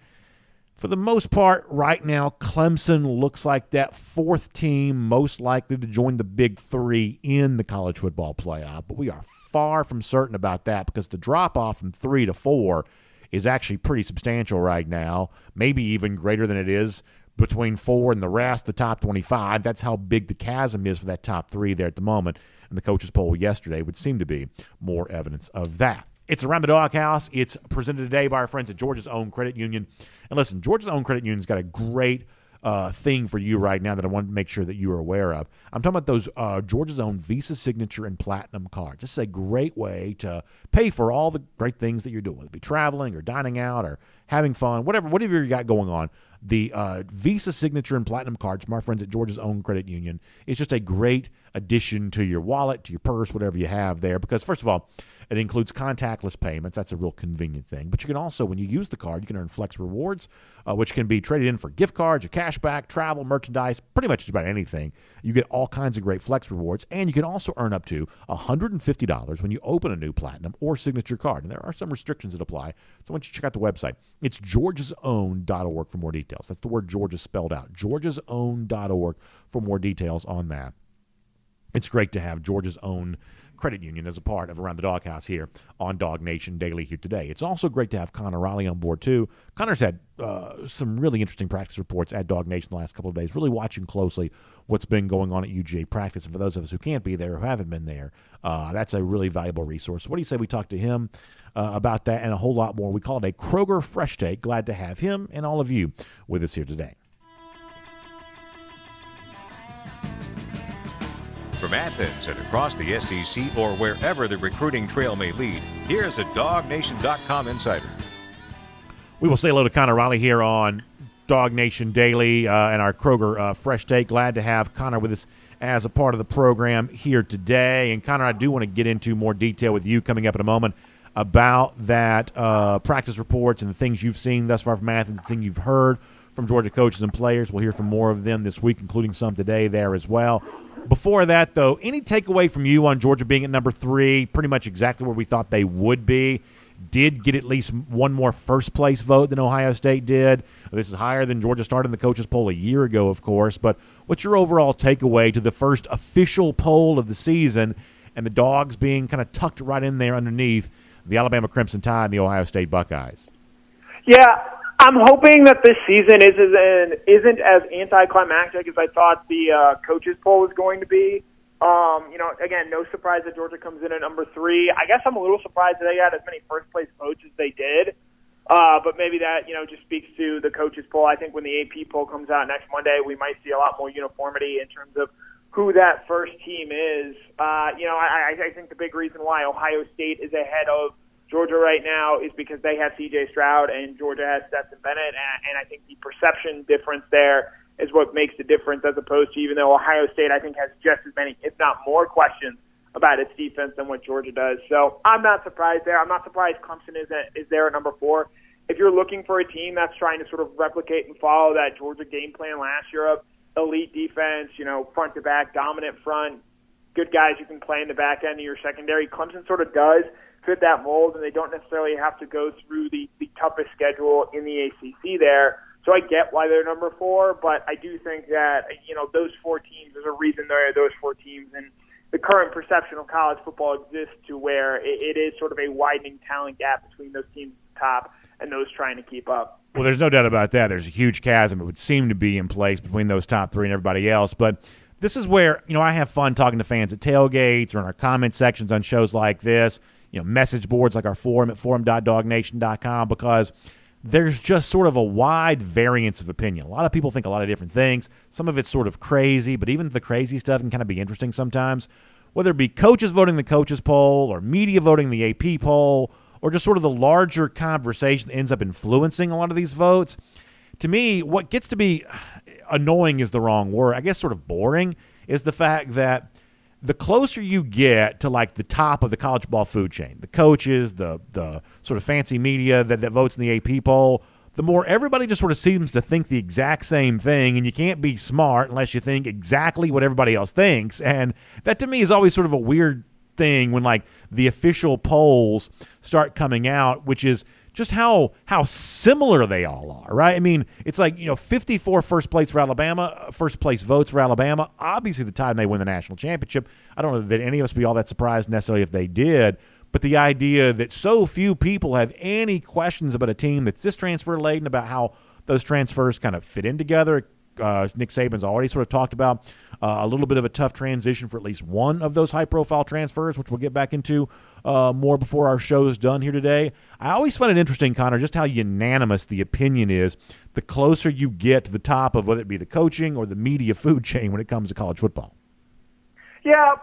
for the most part, right now, Clemson looks like that 4th team most likely to join the big 3 in the college football playoff. But we are far from certain about that, because the drop-off from 3 to 4 is actually pretty substantial right now, maybe even greater than it is between 4 and the rest, the top 25. That's how big the chasm is for that top 3 there at the moment. And the coaches poll yesterday would seem to be more evidence of that. It's Around the Doghouse. It's presented today by our friends at Georgia's Own Credit Union. And listen, Georgia's Own Credit Union's got a great thing for you right now that I want to make sure that you are aware of. I'm talking about those Georgia's Own Visa Signature and Platinum cards. This is a great way to pay for all the great things that you're doing, whether it be traveling or dining out or having fun, whatever you got going on. The Visa Signature and Platinum cards from our friends at Georgia's Own Credit Union is just a great addition to your wallet, to your purse, whatever you have there, because first of all, it includes contactless payments. That's a real convenient thing. But you can also, when you use the card, you can earn Flex Rewards, which can be traded in for gift cards, or cash back, travel, merchandise, pretty much just about anything. You get all kinds of great Flex Rewards, and you can also earn up to $150 when you open a new Platinum or Signature card. And there are some restrictions that apply, so why don't you check out the website. It's georgiasown.org for more details. That's the word Georgia spelled out. georgiasown.org for more details on that. It's great to have Georgia's Own Credit Union as a part of Around the Doghouse here on DawgNation Daily here today. It's also great to have Connor Riley on board, too. Connor's had some really interesting practice reports at DawgNation the last couple of days, really watching closely what's been going on at UGA practice. And for those of us who can't be there, who haven't been there, that's a really valuable resource. So what do you say we talk to him about that and a whole lot more? We call it a Kroger Fresh Take. Glad to have him and all of you with us here today. From Athens and across the SEC or wherever the recruiting trail may lead, here's a DawgNation.com insider. We will say hello to Connor Riley here on DawgNation Daily and our Kroger Fresh Take. Glad to have Connor with us as a part of the program here today. And Connor, I do want to get into more detail with you coming up in a moment about that practice reports and the things you've seen thus far from Athens, the thing you've heard from Georgia coaches and players. We'll hear from more of them this week, including some today there as well. Before that, though, any takeaway from you on Georgia being at number 3, pretty much exactly where we thought they would be? Did get at least one more first-place vote than Ohio State did. This is higher than Georgia started in the coaches poll a year ago, of course. But what's your overall takeaway to the first official poll of the season and the Dogs being kind of tucked right in there underneath the Alabama Crimson Tide and the Ohio State Buckeyes? Yeah, I'm hoping that this season isn't as anticlimactic as I thought the coaches poll was going to be. Again, no surprise that Georgia comes in at number 3. I guess I'm a little surprised that they got as many first-place votes as they did. But maybe that, just speaks to the coaches poll. I think when the AP poll comes out next Monday, we might see a lot more uniformity in terms of who that first team is. I think the big reason why Ohio State is ahead of Georgia right now is because they have C.J. Stroud and Georgia has Stetson Bennett, and I think the perception difference there is what makes the difference, as opposed to, even though Ohio State, I think, has just as many, if not more, questions about its defense than what Georgia does. So I'm not surprised there. I'm not surprised Clemson is there at number 4. If you're looking for a team that's trying to sort of replicate and follow that Georgia game plan last year of elite defense, front to back, dominant front, good guys you can play in the back end of your secondary, Clemson sort of does fit that mold, and they don't necessarily have to go through the toughest schedule in the ACC there. So I get why they're number 4, but I do think that, those 4 teams, there's a reason there are those 4 teams, and the current perception of college football exists to where it is sort of a widening talent gap between those teams at the top and those trying to keep up. Well, there's no doubt about that. There's a huge chasm, it would seem to be, in place between those top 3 and everybody else. But this is where, I have fun talking to fans at tailgates or in our comment sections on shows like this, message boards like our forum at forum.dawgnation.com, because there's just sort of a wide variance of opinion. A lot of people think a lot of different things. Some of it's sort of crazy, but even the crazy stuff can kind of be interesting sometimes. Whether it be coaches voting the coaches poll or media voting the AP poll or just sort of the larger conversation that ends up influencing a lot of these votes, to me, what gets to be annoying is the wrong word. I guess sort of boring is the fact that the closer you get to like the top of the college football food chain, the coaches, the sort of fancy media that votes in the AP poll, the more everybody just sort of seems to think the exact same thing, and you can't be smart unless you think exactly what everybody else thinks. And that to me is always sort of a weird thing when like the official polls start coming out, which is just how similar they all are, right? I mean, it's like, 54 first place votes for Alabama. Obviously, the Tide may win the national championship. I don't know that any of us would be all that surprised necessarily if they did, but the idea that so few people have any questions about a team that's this transfer laden, about how those transfers kind of fit in together. Nick Saban's already sort of talked about a little bit of a tough transition for at least one of those high-profile transfers, which we'll get back into more before our show is done here today. I always find it interesting, Connor, just how unanimous the opinion is the closer you get to the top of whether it be the coaching or the media food chain when it comes to college football. Yeah,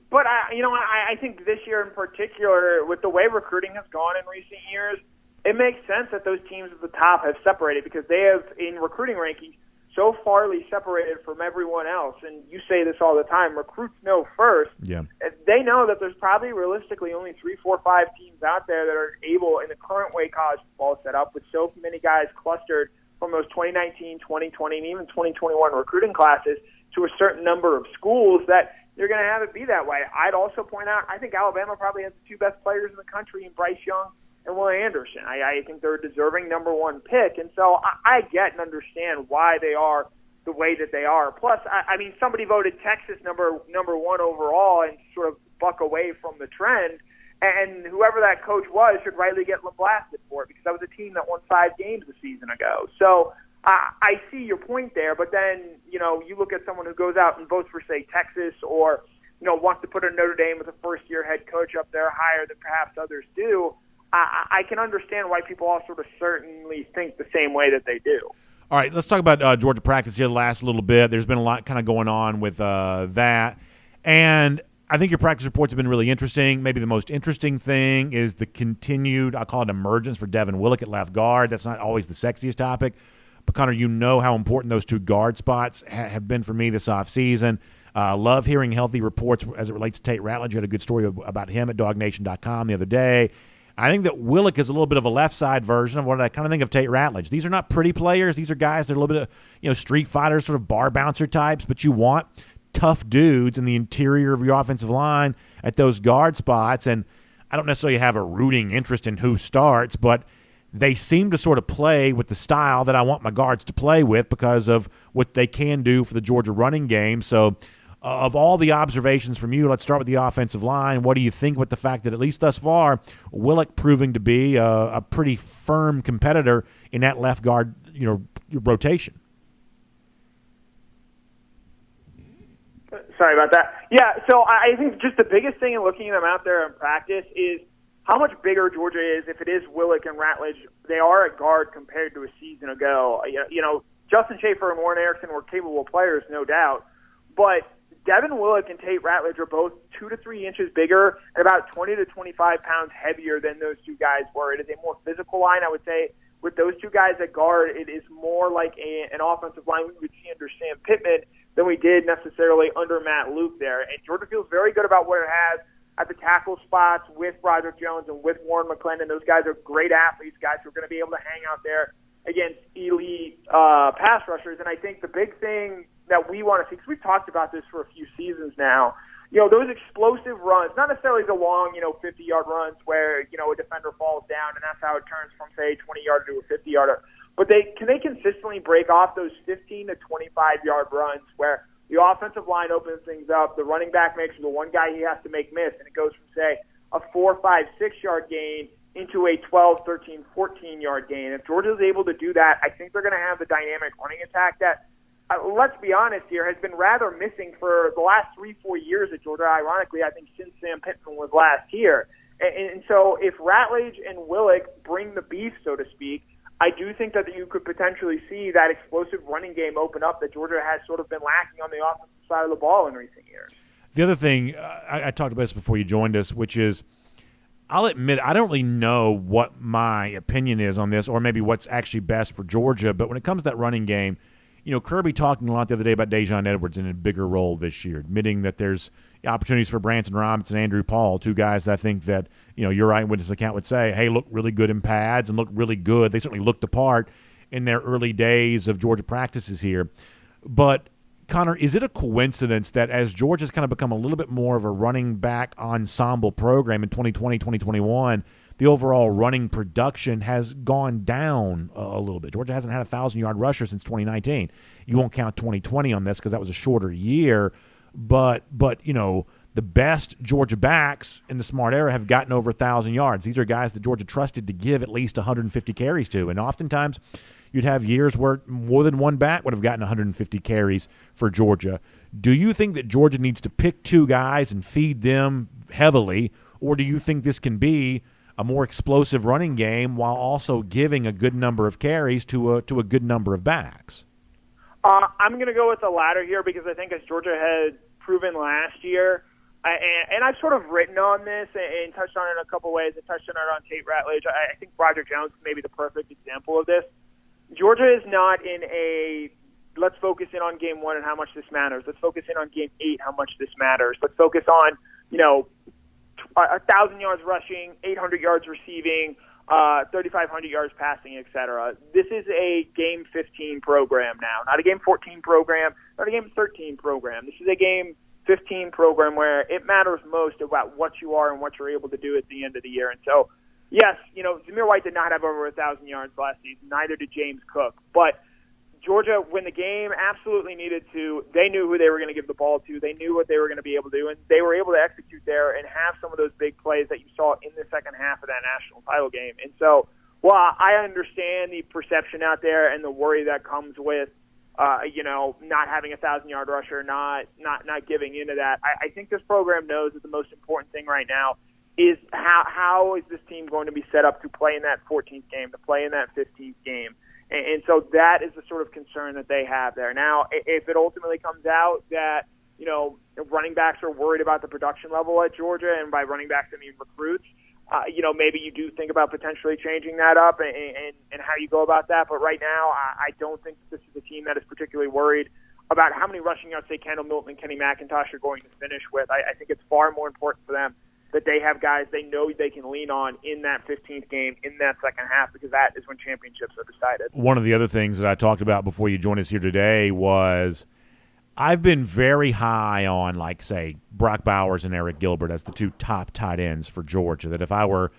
but I think this year in particular, with the way recruiting has gone in recent years, it makes sense that those teams at the top have separated, because they have, in recruiting rankings, so farly separated from everyone else. And you say this all the time, recruits know first. Yeah. They know that there's probably realistically only 3, 4, 5 teams out there that are able, in the current way college football is set up, with so many guys clustered from those 2019, 2020, and even 2021 recruiting classes to a certain number of schools, that you're going to have it be that way. I'd also point out, I think Alabama probably has the 2 best players in the country in Bryce Young and Will Anderson. I think they're a deserving number 1 pick. And so I get and understand why they are the way that they are. Plus, I mean, somebody voted Texas number 1 overall and sort of buck away from the trend. And whoever that coach was should rightly get blasted for it, because that was a team that won 5 games a season ago. So I see your point there. But then, you look at someone who goes out and votes for, say, Texas, or, wants to put a Notre Dame with a first-year head coach up there higher than perhaps others do. I can understand why people all sort of certainly think the same way that they do. All right, let's talk about Georgia practice here the last little bit. There's been a lot kind of going on with that. And I think your practice reports have been really interesting. Maybe the most interesting thing is the continued, I'll call it emergence for Devin Willock at left guard. That's not always the sexiest topic. But, Connor, you know how important those 2 guard spots have been for me this offseason. Love hearing healthy reports as it relates to Tate Ratledge. You had a good story about him at DawgNation.com the other day. I think that Willock is a little bit of a left side version of what I kind of think of Tate Ratledge. These are not pretty players. These are guys that are a little bit of, street fighters, sort of bar bouncer types, but you want tough dudes in the interior of your offensive line at those guard spots. And I don't necessarily have a rooting interest in who starts, but they seem to sort of play with the style that I want my guards to play with because of what they can do for the Georgia running game. So of all the observations from you, let's start with the offensive line. What do you think with the fact that at least thus far, Willick proving to be a pretty firm competitor in that left guard, rotation? Sorry about that. Yeah, so I think just the biggest thing in looking at them out there in practice is how much bigger Georgia is if it is Willick and Ratledge. They are at guard compared to a season ago. Justin Schaefer and Warren Erickson were capable players, no doubt, but Devin Willick and Tate Ratledge are both 2 to 3 inches bigger and about 20 to 25 pounds heavier than those two guys were. It is a more physical line, I would say. With those two guys at guard, it is more like an offensive line we would see under Sam Pittman than we did necessarily under Matt Luke there. And Georgia feels very good about what it has at the tackle spots with Broderick Jones and with Warren McClendon. Those guys are great athletes, guys who are going to be able to hang out there against elite pass rushers. And I think the big thing that we want to see, because we've talked about this for a few seasons now, those explosive runs, not necessarily the long, 50-yard runs where, a defender falls down and that's how it turns from, say, a 20-yarder to a 50-yarder. But can they consistently break off those 15 to 25-yard runs where the offensive line opens things up, the running back makes the one guy he has to make miss, and it goes from, say, a 4, 5, 6-yard gain into a 12, 13, 14-yard gain. If Georgia's able to do that, I think they're going to have the dynamic running attack that, let's be honest here, has been rather missing for the last 3-4 years at Georgia. Ironically, I think since Sam Pittman was last here. And so if Ratledge and Willick bring the beef, so to speak, I do think that you could potentially see that explosive running game open up that Georgia has sort of been lacking on the offensive side of the ball in recent years. The other thing, I talked about this before you joined us, which is, I'll admit, I don't really know what my opinion is on this or maybe what's actually best for Georgia, but when it comes to that running game, Kirby talking a lot the other day about Dejon Edwards in a bigger role this year, admitting that there's opportunities for Branson Robinson and Andrew Paul, two guys that I think that, your eyewitness account would say, hey, look really good in pads and look really good. They certainly looked the part in their early days of Georgia practices here. But, Connor, is it a coincidence that as Georgia's kind of become a little bit more of a running back ensemble program in 2020, 2021, the overall running production has gone down a little bit? Georgia hasn't had a 1,000-yard rusher since 2019. You won't count 2020 on this because that was a shorter year. But the best Georgia backs in the Smart era have gotten over 1,000 yards. These are guys that Georgia trusted to give at least 150 carries to. And oftentimes you'd have years where more than one back would have gotten 150 carries for Georgia. Do you think that Georgia needs to pick two guys and feed them heavily, or do you think this can be a more explosive running game while also giving a good number of carries to a good number of backs? I'm going to go with the latter here because I think as Georgia had proven last year, and I've sort of written on this and touched on it in a couple ways. I touched on it on Tate Ratledge. I think Broderick Jones may be the perfect example of this. Georgia is not in a let's focus in on game 1 and how much this matters. Let's focus in on game 8, how much this matters. Let's focus on, 1,000 yards rushing, 800 yards receiving, 3,500 yards passing, etc. This is a game 15 program now, not a game 14 program, not a game 13 program. This is a game 15 program where it matters most about what you are and what you're able to do at the end of the year. And so, yes, Zamir White did not have over 1,000 yards last season, neither did James Cook. But Georgia, when the game absolutely needed to, they knew who they were going to give the ball to. They knew what they were going to be able to do, and they were able to execute there and have some of those big plays that you saw in the second half of that national title game. And so, while I understand the perception out there and the worry that comes with, not having a 1,000-yard rusher, not giving into that, I think this program knows that the most important thing right now is how is this team going to be set up to play in that 14th game, to play in that 15th game. And so that is the sort of concern that they have there. Now, if it ultimately comes out that, running backs are worried about the production level at Georgia, and by running backs I mean recruits, maybe you do think about potentially changing that up and how you go about that. But right now, I don't think this is a team that is particularly worried about how many rushing yards, say, Kendall Milton and Kenny McIntosh are going to finish with. I think it's far more important for them that they have guys they know they can lean on in that 15th game, in that second half, because that is when championships are decided. One of the other things that I talked about before you joined us here today was I've been very high on, say, Brock Bowers and Eric Gilbert as the two top tight ends for Georgia, that if I were,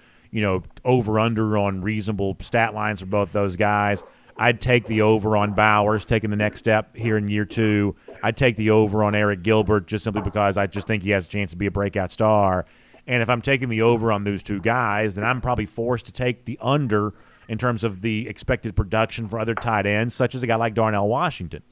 over-under on reasonable stat lines for both those guys, I'd take the over on Bowers taking the next step here in year 2. I'd take the over on Eric Gilbert just simply because I just think he has a chance to be a breakout star. And if I'm taking the over on those two guys, then I'm probably forced to take the under in terms of the expected production for other tight ends, such as a guy like Darnell Washington.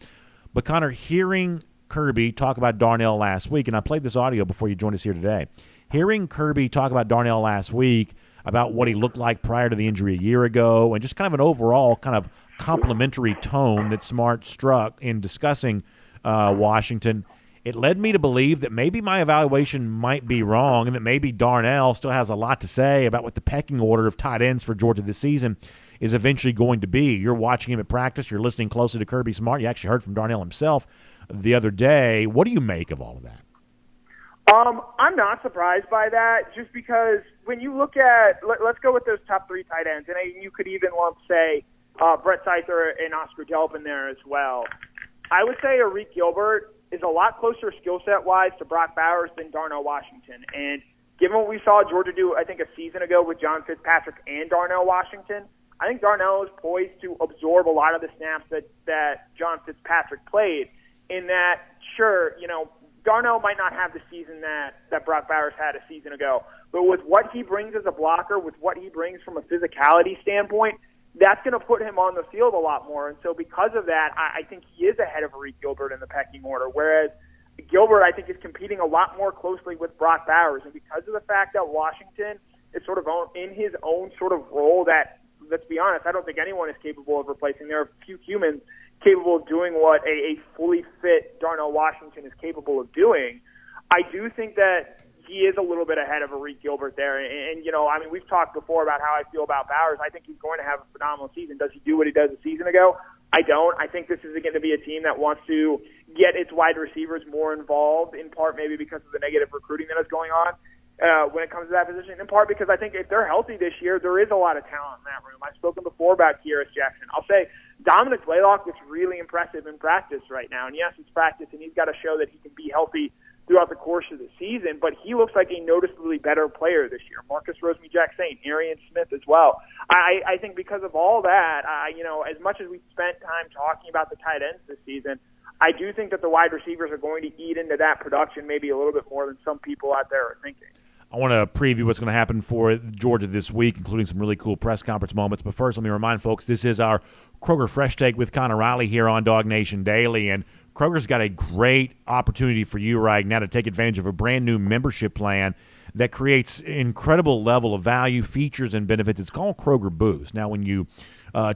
But, Connor, hearing Kirby talk about Darnell last week, and I played this audio before you joined us here today, hearing Kirby talk about Darnell last week, about what he looked like prior to the injury a year ago, and just kind of an overall kind of complimentary tone that Smart struck in discussing Washington, it led me to believe that maybe my evaluation might be wrong and that maybe Darnell still has a lot to say about what the pecking order of tight ends for Georgia this season is eventually going to be. You're watching him at practice. You're listening closely to Kirby Smart. You actually heard from Darnell himself the other day. What do you make of all of that? I'm not surprised by that, just because when you look at, let's go with those top 3 tight ends, and you could even lump, say, Brett Seither and Oscar Delp in there as well. I would say Eric Gilbert is a lot closer skill set-wise to Brock Bowers than Darnell Washington. And given what we saw Georgia do, I think, a season ago with John Fitzpatrick and Darnell Washington, I think Darnell is poised to absorb a lot of the snaps that John Fitzpatrick played, in that, sure, Darnell might not have the season that Brock Bowers had a season ago, but with what he brings as a blocker, with what he brings from a physicality standpoint, that's going to put him on the field a lot more. And so because of that, I think he is ahead of Eric Gilbert in the pecking order, whereas Gilbert, I think, is competing a lot more closely with Brock Bowers. And because of the fact that Washington is sort of in his own sort of role that, let's be honest, I don't think anyone is capable of replacing. There are few humans capable of doing what a fully fit Darnell Washington is capable of doing. I do think that he is a little bit ahead of Eric Gilbert there. And we've talked before about how I feel about Bowers. I think he's going to have a phenomenal season. Does he do what he does a season ago? I don't. I think this is going to be a team that wants to get its wide receivers more involved, in part maybe because of the negative recruiting that is going on when it comes to that position, in part because I think if they're healthy this year, there is a lot of talent in that room. I've spoken before about Kyrus Jackson. I'll say Dominic Blaylock looks really impressive in practice right now. And yes, it's practice, and he's got to show that he can be healthy throughout the course of the season, but he looks like a noticeably better player this year. Marcus Rosemy-Jacksaint, Arian Smith as well. I think because of all that, as much as we spent time talking about the tight ends this season, I do think that the wide receivers are going to eat into that production maybe a little bit more than some people out there are thinking. I want to preview what's going to happen for Georgia this week, including some really cool press conference moments. But first, let me remind folks, this is our Kroger Fresh Take with Connor Riley here on DawgNation Daily. And Kroger's got a great opportunity for you right now to take advantage of a brand-new membership plan that creates incredible level of value, features, and benefits. It's called Kroger Boost. Now, when you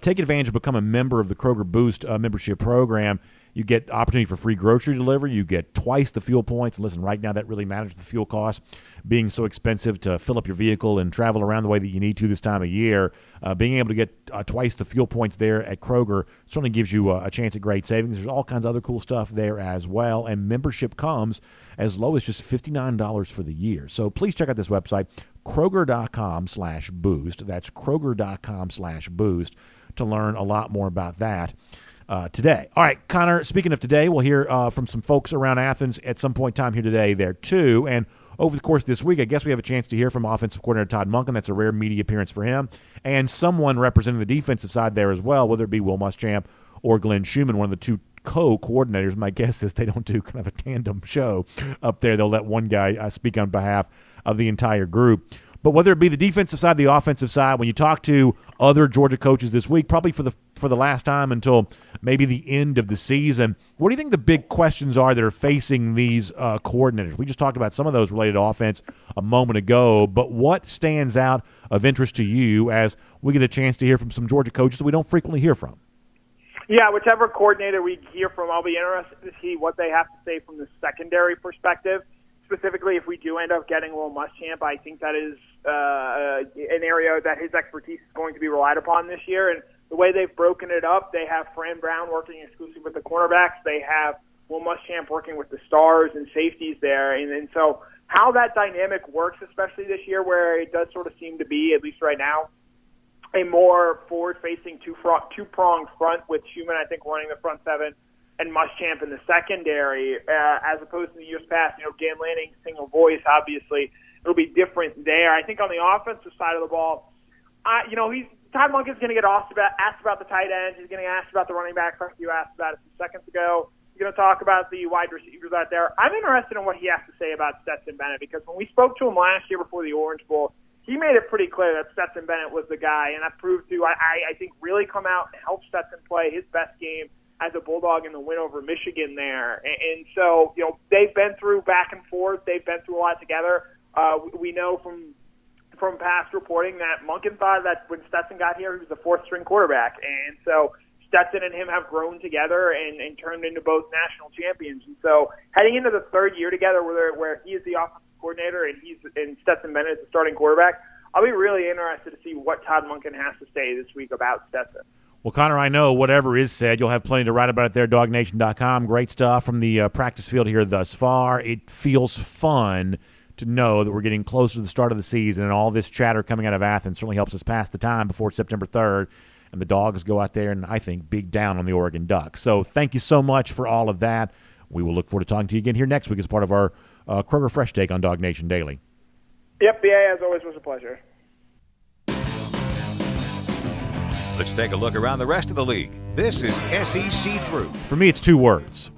take advantage of become a member of the Kroger Boost membership program, you get opportunity for free grocery delivery. You get twice the fuel points. Listen, right now that really matters, the fuel costs being so expensive to fill up your vehicle and travel around the way that you need to this time of year. Being able to get twice the fuel points there at Kroger certainly gives you a chance at great savings. There's all kinds of other cool stuff there as well, and membership comes as low as just $59 for the year. So please check out this website, Kroger.com/boost. That's Kroger.com/boost to learn a lot more about that. Today. All right, Connor, speaking of today, we'll hear from some folks around Athens at some point in time here today there too. And over the course of this week, I guess we have a chance to hear from offensive coordinator Todd Monken. That's a rare media appearance for him. And someone representing the defensive side there as well, whether it be Will Muschamp or Glenn Schumann, one of the two co-coordinators. My guess is they don't do kind of a tandem show up there. They'll let one guy speak on behalf of the entire group. But whether it be the defensive side, the offensive side, when you talk to other Georgia coaches this week, probably for the last time until maybe the end of the season, what do you think the big questions are that are facing these coordinators? We just talked about some of those related to offense a moment ago, but what stands out of interest to you as we get a chance to hear from some Georgia coaches that we don't frequently hear from? Yeah, whichever coordinator we hear from, I'll be interested to see what they have to say from the secondary perspective. Specifically, if we do end up getting Will Muschamp, I think that is an area that his expertise is going to be relied upon this year. And the way they've broken it up, they have Fran Brown working exclusively with the cornerbacks. They have Will Muschamp working with the stars and safeties there. And so how that dynamic works, especially this year where it does sort of seem to be, at least right now, a more forward-facing two-pronged front with Schumann, I think, running the front seven, and Muschamp in the secondary, as opposed to the years past. Dan Lanning, single voice, obviously. It'll be different there. I think on the offensive side of the ball, Todd Monken's going to get asked about the tight ends. He's going to get asked about the running backs like you asked about a few seconds ago. He's going to talk about the wide receivers out there. I'm interested in what he has to say about Stetson Bennett, because when we spoke to him last year before the Orange Bowl, he made it pretty clear that Stetson Bennett was the guy, and that proved to, I think, really come out and help Stetson play his best game as a Bulldog in the win over Michigan there. And so, they've been through back and forth. They've been through a lot together. We know from past reporting that Monken thought that when Stetson got here, he was the fourth-string quarterback. And so Stetson and him have grown together and turned into both national champions. And so heading into the third year together where he is the offensive coordinator and Stetson Bennett is the starting quarterback, I'll be really interested to see what Todd Monken has to say this week about Stetson. Well, Connor, I know whatever is said, you'll have plenty to write about it there, DawgNation.com. Great stuff from the practice field here thus far. It feels fun to know that we're getting closer to the start of the season, and all this chatter coming out of Athens certainly helps us pass the time before September 3rd, and the Dogs go out there and, I think, big down on the Oregon Ducks. So thank you so much for all of that. We will look forward to talking to you again here next week as part of our Kroger Fresh Take on DawgNation Daily. Yep, BA, as always, was a pleasure. Let's take a look around the rest of the league. This is SEC Through. For me, it's two words.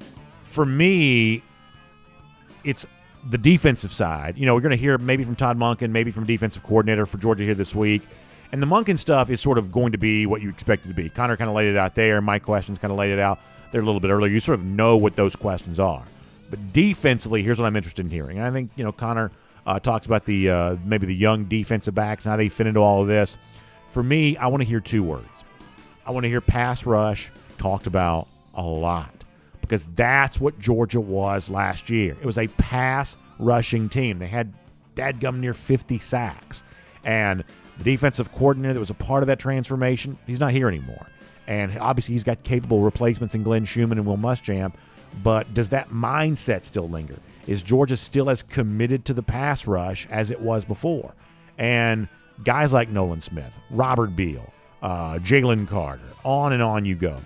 For me, it's the defensive side. We're going to hear maybe from Todd Monken, maybe from defensive coordinator for Georgia here this week. And the Monken stuff is sort of going to be what you expect it to be. Connor kind of laid it out there. My questions kind of laid it out there a little bit earlier. You sort of know what those questions are. But defensively, here's what I'm interested in hearing. And I think, Connor talks about the maybe the young defensive backs and how they fit into all of this. For me, I want to hear two words. I want to hear pass rush talked about a lot, because that's what Georgia was last year. It was a pass-rushing team. They had dadgum near 50 sacks. And the defensive coordinator that was a part of that transformation, he's not here anymore. And obviously he's got capable replacements in Glenn Schumann and Will Muschamp, but does that mindset still linger? Is Georgia still as committed to the pass rush as it was before? And guys like Nolan Smith, Robert Beal, Jalen Carter, on and on you go.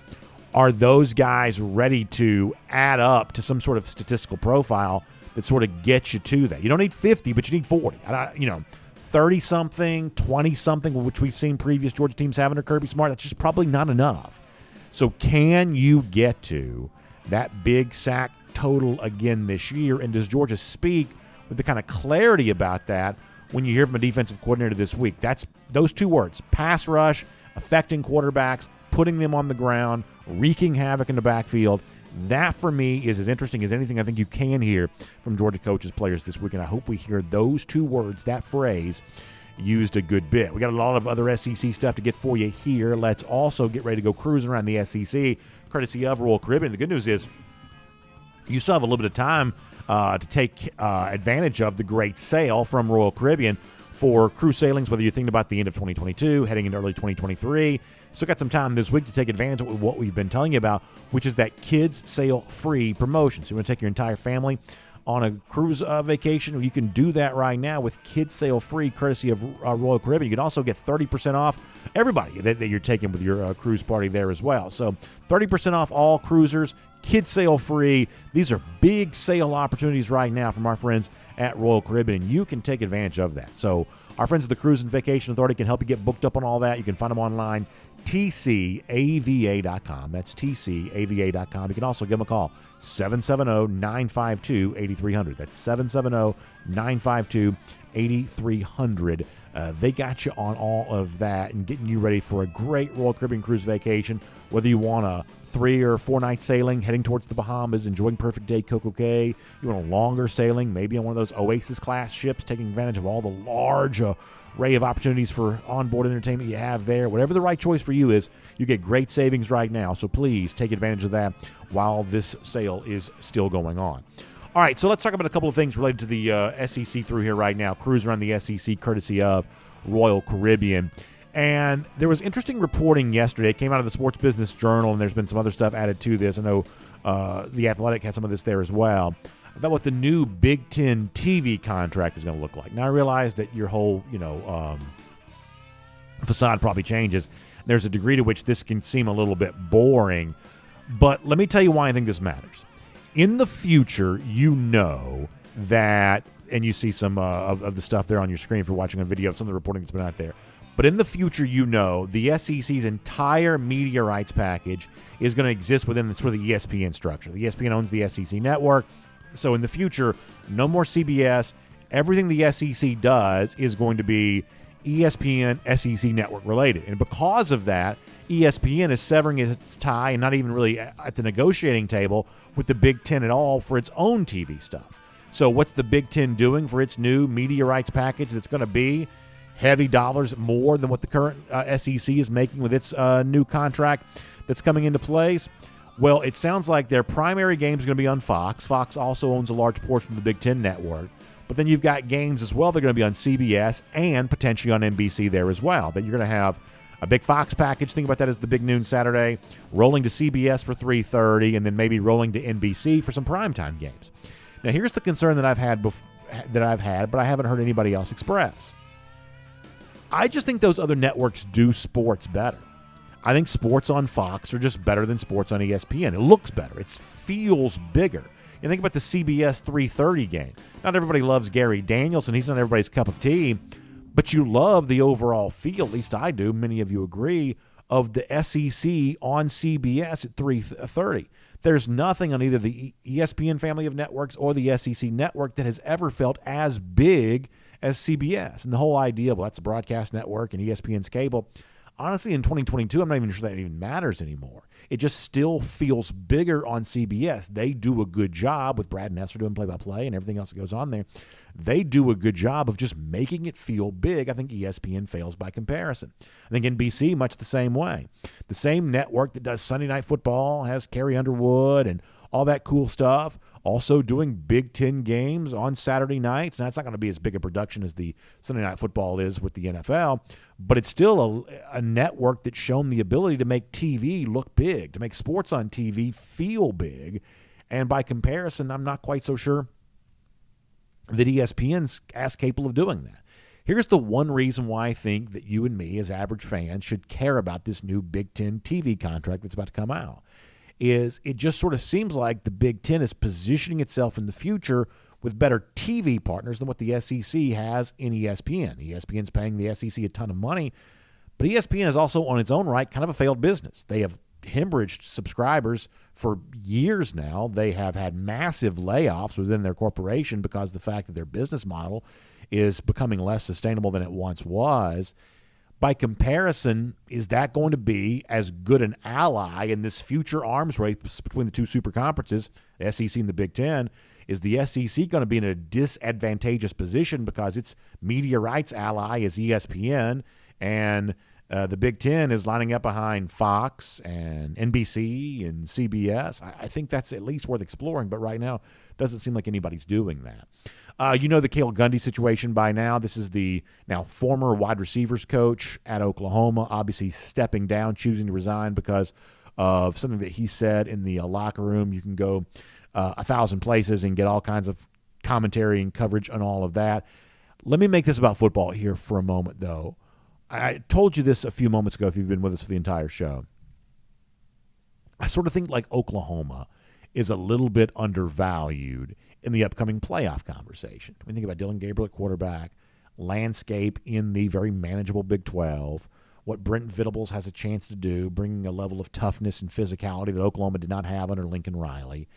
Are those guys ready to add up to some sort of statistical profile that sort of gets you to that? You don't need 50, but you need 40. 30-something, 20-something, which we've seen previous Georgia teams have under Kirby Smart. That's just probably not enough. So can you get to that big sack total again this year? And does Georgia speak with the kind of clarity about that when you hear from a defensive coordinator this week? That's those two words: pass rush, affecting quarterbacks, putting them on the ground, wreaking havoc in the backfield. That, for me, is as interesting as anything I think you can hear from Georgia coaches, players this week, and I hope we hear those two words, that phrase, used a good bit. We got a lot of other SEC stuff to get for you here. Let's also get ready to go cruising around the SEC, courtesy of Royal Caribbean. The good news is you still have a little bit of time to take advantage of the great sale from Royal Caribbean for cruise sailings, whether you're thinking about the end of 2022, heading into early 2023. Still got some time this week to take advantage of what we've been telling you about, which is that kids sail free promotion. So you want to take your entire family on a cruise vacation, you can do that right now with kids sail free, courtesy of Royal Caribbean. You can also get 30% off everybody that you're taking with your cruise party there as well. So 30% off all cruisers, kids sail free. These are big sale opportunities right now from our friends at Royal Caribbean, and you can take advantage of that. So our friends at the Cruise and Vacation Authority can help you get booked up on all that. You can find them online, tcava.com. That's tcava.com. You can also give them a call, 770-952-8300. That's 770-952-8300. They got you on all of that and getting you ready for a great Royal Caribbean cruise vacation, whether you want a 3 or 4 night sailing heading towards the Bahamas, enjoying Perfect Day Coco Cay. You want a longer sailing, maybe on one of those Oasis class ships, taking advantage of all the large array of opportunities for onboard entertainment you have there. Whatever the right choice for you is, you get great savings right now. So please take advantage of that while this sale is still going on. All right, so let's talk about a couple of things related to the SEC through here right now. Cruise around the SEC courtesy of Royal Caribbean. And there was interesting reporting yesterday. It came out of the Sports Business Journal, and there's been some other stuff added to this. I know The Athletic had some of this there as well, about what the new Big Ten TV contract is going to look like. Now, I realize that your whole, facade probably changes. There's a degree to which this can seem a little bit boring, but let me tell you why I think this matters. In the future, that, and you see some of the stuff there on your screen if you're watching a video of some of the reporting that's been out there, But in the future, the SEC's entire media rights package is going to exist within the sort of the ESPN structure. The ESPN owns the SEC network. So in the future, no more CBS. Everything the SEC does is going to be ESPN, SEC network related. And because of that, ESPN is severing its tie and not even really at the negotiating table with the Big Ten at all for its own TV stuff. So what's the Big Ten doing for its new media rights package that's going to be heavy dollars more than what the current SEC is making with its new contract that's coming into place? Well, it sounds like their primary game is going to be on Fox. Fox also owns a large portion of the Big Ten network. But then you've got games as well that are going to be on CBS and potentially on NBC there as well. That you're going to have a big Fox package. Think about that as the big noon Saturday, rolling to CBS for 3:30, and then maybe rolling to NBC for some primetime games. Now, here's the concern that I've had, but I haven't heard anybody else express. I just think those other networks do sports better. I think sports on Fox are just better than sports on ESPN. It looks better. It feels bigger. You think about the CBS 3:30 game. Not everybody loves Gary Danielson. He's not everybody's cup of tea. But you love the overall feel, at least I do, many of you agree, of the SEC on CBS at 3:30. There's nothing on either the ESPN family of networks or the SEC network that has ever felt as big as CBS. And the whole idea, well, that's a broadcast network and ESPN's cable. Honestly, in 2022, I'm not even sure that even matters anymore. It just still feels bigger on CBS. They do a good job with Brad Nesser doing play-by-play and everything else that goes on there. They do a good job of just making it feel big. I think ESPN fails by comparison. I think NBC, much the same way. The same network that does Sunday Night Football, has Carrie Underwood and all that cool stuff, also doing Big Ten games on Saturday nights. Now, it's not going to be as big a production as the Sunday Night Football is with the NFL, but it's still a network that's shown the ability to make TV look big, to make sports on TV feel big. And by comparison, I'm not quite so sure that ESPN's as capable of doing that. Here's the one reason why I think that you and me as average fans should care about this new Big Ten TV contract that's about to come out. Is it just sort of seems like the Big Ten is positioning itself in the future with better TV partners than what the SEC has in ESPN. ESPN's paying the SEC a ton of money, but ESPN is also on its own right kind of a failed business. They have hemorrhaged subscribers for years now. They have had massive layoffs within their corporation because of the fact that their business model is becoming less sustainable than it once was. By comparison, is that going to be as good an ally in this future arms race between the two super conferences, the SEC and the Big Ten? Is the SEC going to be in a disadvantageous position because its media rights ally is ESPN, and the Big Ten is lining up behind Fox and NBC and CBS? I think that's at least worth exploring, but right now it doesn't seem like anybody's doing that. You know the Cale Gundy situation by now. This is the now former wide receivers coach at Oklahoma, obviously stepping down, choosing to resign because of something that he said in the locker room. You can go 1,000 places and get all kinds of commentary and coverage on all of that. Let me make this about football here for a moment, though. I told you this a few moments ago if you've been with us for the entire show. I sort of think like Oklahoma is a little bit undervalued in the upcoming playoff conversation. When you think about Dylan Gabriel at quarterback, landscape in the very manageable Big 12, what Brent Venables has a chance to do, bringing a level of toughness and physicality that Oklahoma did not have under Lincoln Riley,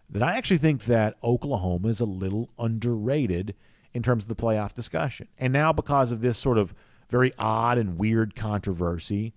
then I actually think that Oklahoma is a little underrated in terms of the playoff discussion. And now because of this sort of very odd and weird controversy,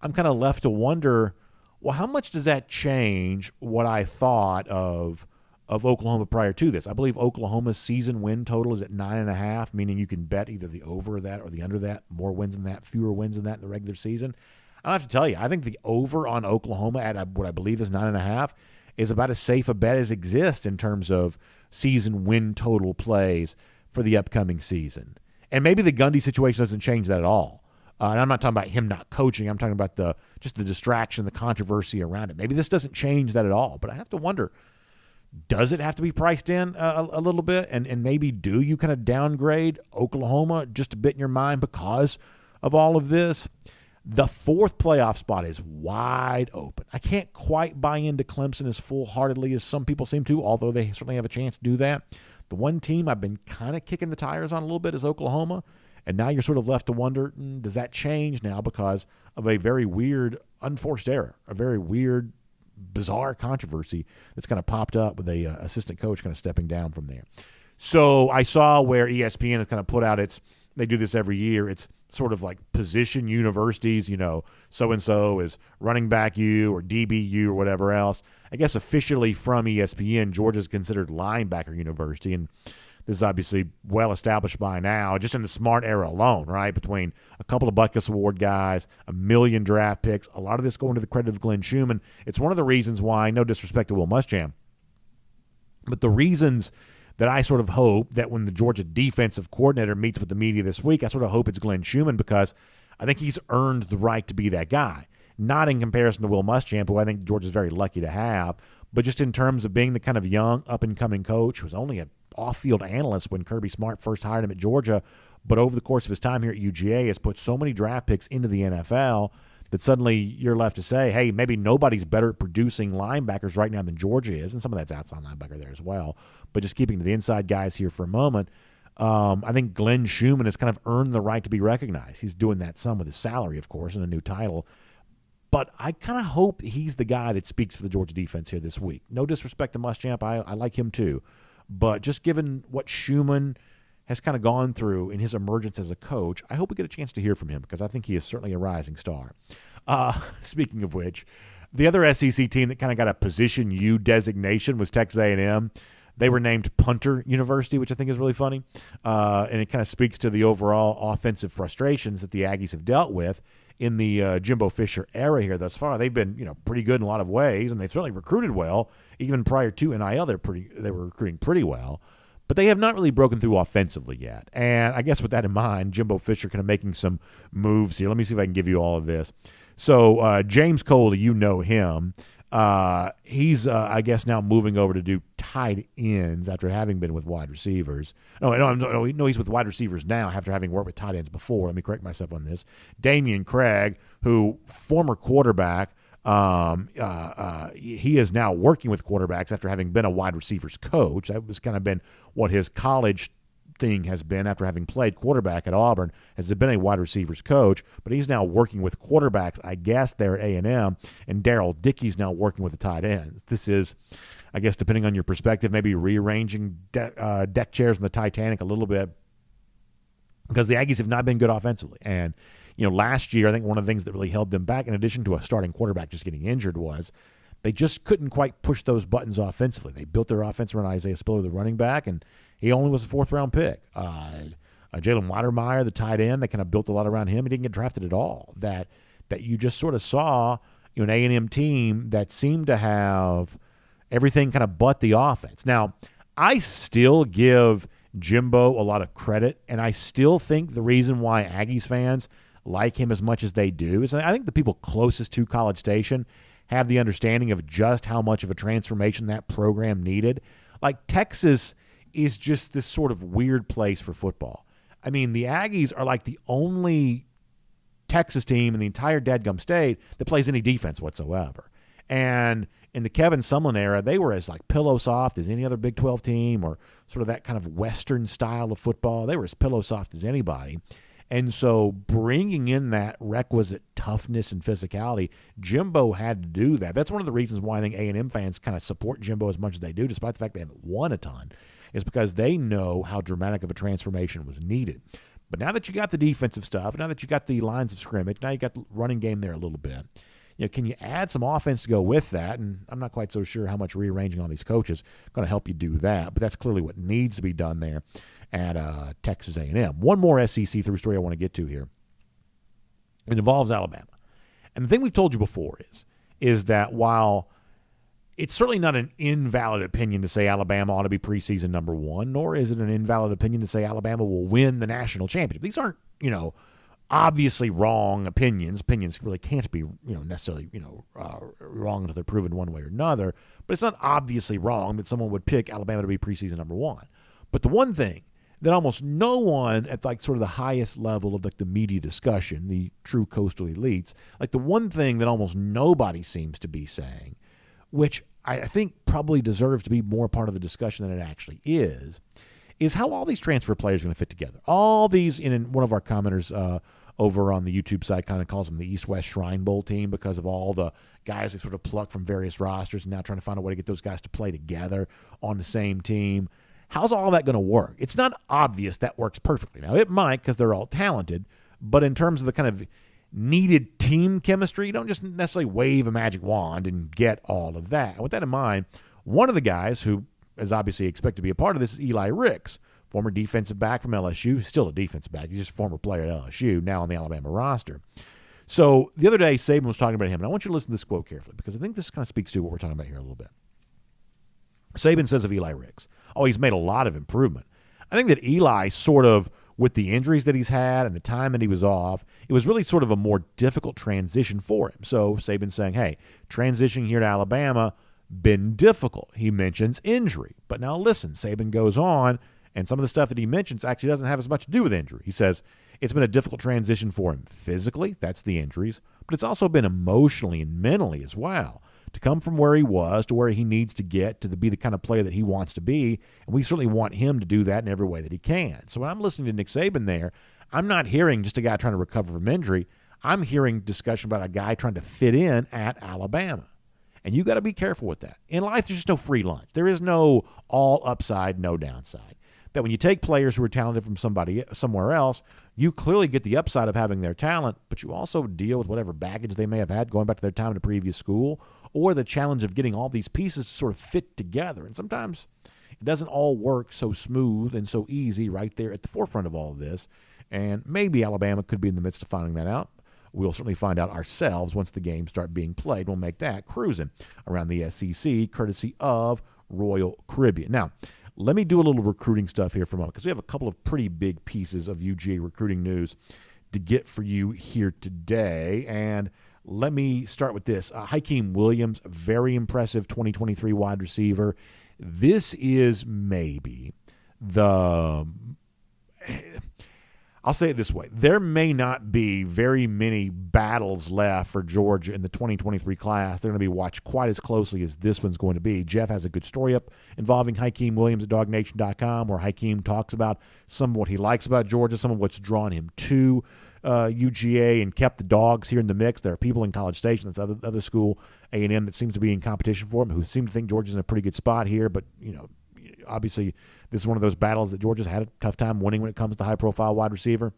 I'm kind of left to wonder, well, how much does that change what I thought of Oklahoma prior to this? I believe Oklahoma's season win total is at 9.5, meaning you can bet either the over that or the under that, more wins than that, fewer wins than that in the regular season. I don't have to tell you, I think the over on Oklahoma at what I believe is 9.5 is about as safe a bet as exists in terms of season win total plays for the upcoming season. And maybe the Gundy situation doesn't change that at all. And I'm not talking about him not coaching. I'm talking about just the distraction, the controversy around it. Maybe this doesn't change that at all. But I have to wonder, does it have to be priced in a little bit? And maybe do you kind of downgrade Oklahoma just a bit in your mind because of all of this? The fourth playoff spot is wide open. I can't quite buy into Clemson as full-heartedly as some people seem to, although they certainly have a chance to do that. The one team I've been kind of kicking the tires on a little bit is Oklahoma. And now you're sort of left to wonder, does that change now because of a very weird, unforced error, a very weird, bizarre controversy that's kind of popped up with a assistant coach kind of stepping down from there. So I saw where ESPN has kind of put out they do this every year. It's sort of like position universities, so-and-so is running back U or DBU or whatever else. I guess officially from ESPN, Georgia's considered linebacker university, and this is obviously well established by now, just in the Smart era alone, right? Between a couple of Butkus Award guys, 1 million draft picks, a lot of this going to the credit of Glenn Schumann. It's one of the reasons why, no disrespect to Will Muschamp, but the reasons that I sort of hope that when the Georgia defensive coordinator meets with the media this week, I sort of hope it's Glenn Schumann, because I think he's earned the right to be that guy. Not in comparison to Will Muschamp, who I think Georgia's very lucky to have, but just in terms of being the kind of young, up-and-coming coach who was only an off-field analyst when Kirby Smart first hired him at Georgia, but over the course of his time here at UGA has put so many draft picks into the NFL that suddenly you're left to say, hey, maybe nobody's better at producing linebackers right now than Georgia is, and some of that's outside linebacker there as well. But just keeping to the inside guys here for a moment, I think Glenn Schumann has kind of earned the right to be recognized. He's doing that some with his salary, of course, and a new title. But I kind of hope he's the guy that speaks for the Georgia defense here this week. No disrespect to Muschamp. I like him too. But just given what Schumann has kind of gone through in his emergence as a coach, I hope we get a chance to hear from him, because I think he is certainly a rising star. Speaking of which, the other SEC team that kind of got a Position U designation was Texas A&M. They were named Punter University, which I think is really funny. And it kind of speaks to the overall offensive frustrations that the Aggies have dealt with in the Jimbo Fisher era here thus far. They've been, pretty good in a lot of ways, and they've certainly recruited well. Even prior to NIL, they were recruiting pretty well. But they have not really broken through offensively yet. And I guess with that in mind, Jimbo Fisher kind of making some moves here. Let me see if I can give you all of this. So James Coley, you know him. He's, I guess, now moving over to do tight ends after having been with wide receivers. No, he's with wide receivers now after having worked with tight ends before. Let me correct myself on this. Damian Craig, who former quarterback, he is now working with quarterbacks after having been a wide receivers coach. That was kind of been what his college thing has been after having played quarterback at Auburn, has been a wide receivers coach, but he's now working with quarterbacks, I guess, there at A&M, and Darryl Dickey's now working with the tight ends. This is, I guess, depending on your perspective, maybe rearranging deck chairs in the Titanic a little bit, because the Aggies have not been good offensively. And last year, I think one of the things that really held them back, in addition to a starting quarterback just getting injured, was they just couldn't quite push those buttons offensively. They built their offense around Isaiah Spiller, the running back, and he only was a fourth-round pick. Jalen Weidermeyer, the tight end, they kind of built a lot around him. He didn't get drafted at all. That you just sort of saw an A&M team that seemed to have everything kind of but the offense. Now, I still give Jimbo a lot of credit, and I still think the reason why Aggies fans like him as much as they do is I think the people closest to College Station have the understanding of just how much of a transformation that program needed. Like, Texas is just this sort of weird place for football. I mean, the Aggies are like the only Texas team in the entire dadgum state that plays any defense whatsoever. And in the Kevin Sumlin era, they were as like pillow soft as any other Big 12 team, or sort of that kind of Western style of football. They were as pillow soft as anybody. And so bringing in that requisite toughness and physicality, Jimbo had to do that. That's one of the reasons why I think A&M fans kind of support Jimbo as much as they do, despite the fact they haven't won a ton, is because they know how dramatic of a transformation was needed. But now that you got the defensive stuff, now that you got the lines of scrimmage, now you got the running game there a little bit, can you add some offense to go with that? And I'm not quite so sure how much rearranging all these coaches is going to help you do that, but that's clearly what needs to be done there at Texas A&M. One more SEC through story I want to get to here. It involves Alabama. And the thing we've told you before is that while it's certainly not an invalid opinion to say Alabama ought to be preseason number one, nor is it an invalid opinion to say Alabama will win the national championship. These aren't, obviously wrong opinions. Opinions really can't be, necessarily, wrong until they're proven one way or another. But it's not obviously wrong that someone would pick Alabama to be preseason number one. But the one thing that almost no one at like sort of the highest level of like the media discussion, the true coastal elites, like the one thing that almost nobody seems to be saying, which I think probably deserves to be more part of the discussion than it actually is is how all these transfer players are going to fit together. All these, and one of our commenters over on the YouTube side kind of calls them the East-West Shrine Bowl team because of all the guys they sort of pluck from various rosters and now trying to find a way to get those guys to play together on the same team. How's all that going to work? It's not obvious that works perfectly. Now, it might because they're all talented, but in terms of the kind of needed team chemistry, you don't just necessarily wave a magic wand and get all of that. And with that in mind, one of the guys who is obviously expected to be a part of this is Eli Ricks, former defensive back from LSU. Still a defensive back. He's just a former player at LSU, now on the Alabama roster. So the other day, Saban was talking about him, and I want you to listen to this quote carefully because I think this kind of speaks to what we're talking about here a little bit. Saban says of Eli Ricks, he's made a lot of improvement. I think that Eli sort of, with the injuries that he's had and the time that he was off, it was really sort of a more difficult transition for him. So Saban's saying, hey, transitioning here to Alabama, been difficult. He mentions injury. But now listen, Saban goes on, and some of the stuff that he mentions actually doesn't have as much to do with injury. He says it's been a difficult transition for him physically, that's the injuries, but it's also been emotionally and mentally as well. To come from where he was to where he needs to get to be the kind of player that he wants to be, and we certainly want him to do that in every way that he can. So when I'm listening to Nick Saban there, I'm not hearing just a guy trying to recover from injury. I'm hearing discussion about a guy trying to fit in at Alabama. And you got to be careful with that. In life, there's just no free lunch. There is no all upside, no downside. That when you take players who are talented from somewhere else, you clearly get the upside of having their talent, but you also deal with whatever baggage they may have had going back to their time in a previous school, or the challenge of getting all these pieces to sort of fit together. And sometimes it doesn't all work so smooth and so easy right there at the forefront of all of this. And maybe Alabama could be in the midst of finding that out. We'll certainly find out ourselves once the games start being played. We'll make that cruising around the SEC, courtesy of Royal Caribbean. Now, let me do a little recruiting stuff here for a moment because we have a couple of pretty big pieces of UGA recruiting news to get for you here today. And let me start with this. Hakeem Williams, very impressive 2023 wide receiver. This is maybe I'll say it this way. There may not be very many battles left for Georgia in the 2023 class. They're going to be watched quite as closely as this one's going to be. Jeff has a good story up involving Hakeem Williams at DawgNation.com where Hakeem talks about some of what he likes about Georgia, some of what's drawn him to UGA and kept the dogs here in the mix. There are people in College Station, that's other school, A&M, that seems to be in competition for him, who seem to think Georgia's in a pretty good spot here, but, obviously this is one of those battles that Georgia's had a tough time winning when it comes to high-profile wide receiver.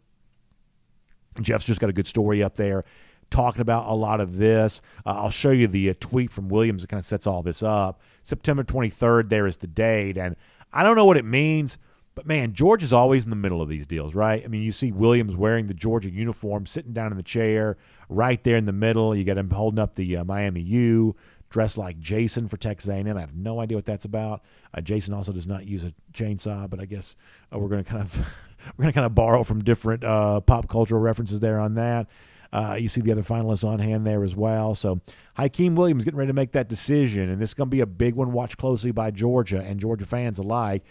Jeff's just got a good story up there talking about a lot of this. I'll show you the tweet from Williams that kind of sets all this up. September 23rd, there is the date, and I don't know what it means, but, man, Georgia's always in the middle of these deals, right? I mean, you see Williams wearing the Georgia uniform, sitting down in the chair right there in the middle. You got him holding up the Miami U, dressed like Jason for Texas A&M. I have no idea what that's about. Jason also does not use a chainsaw, but I guess we're going to kind of borrow from different pop cultural references there on that. You see the other finalists on hand there as well. So Hakeem Williams getting ready to make that decision, and this is going to be a big one watched closely by Georgia and Georgia fans alike.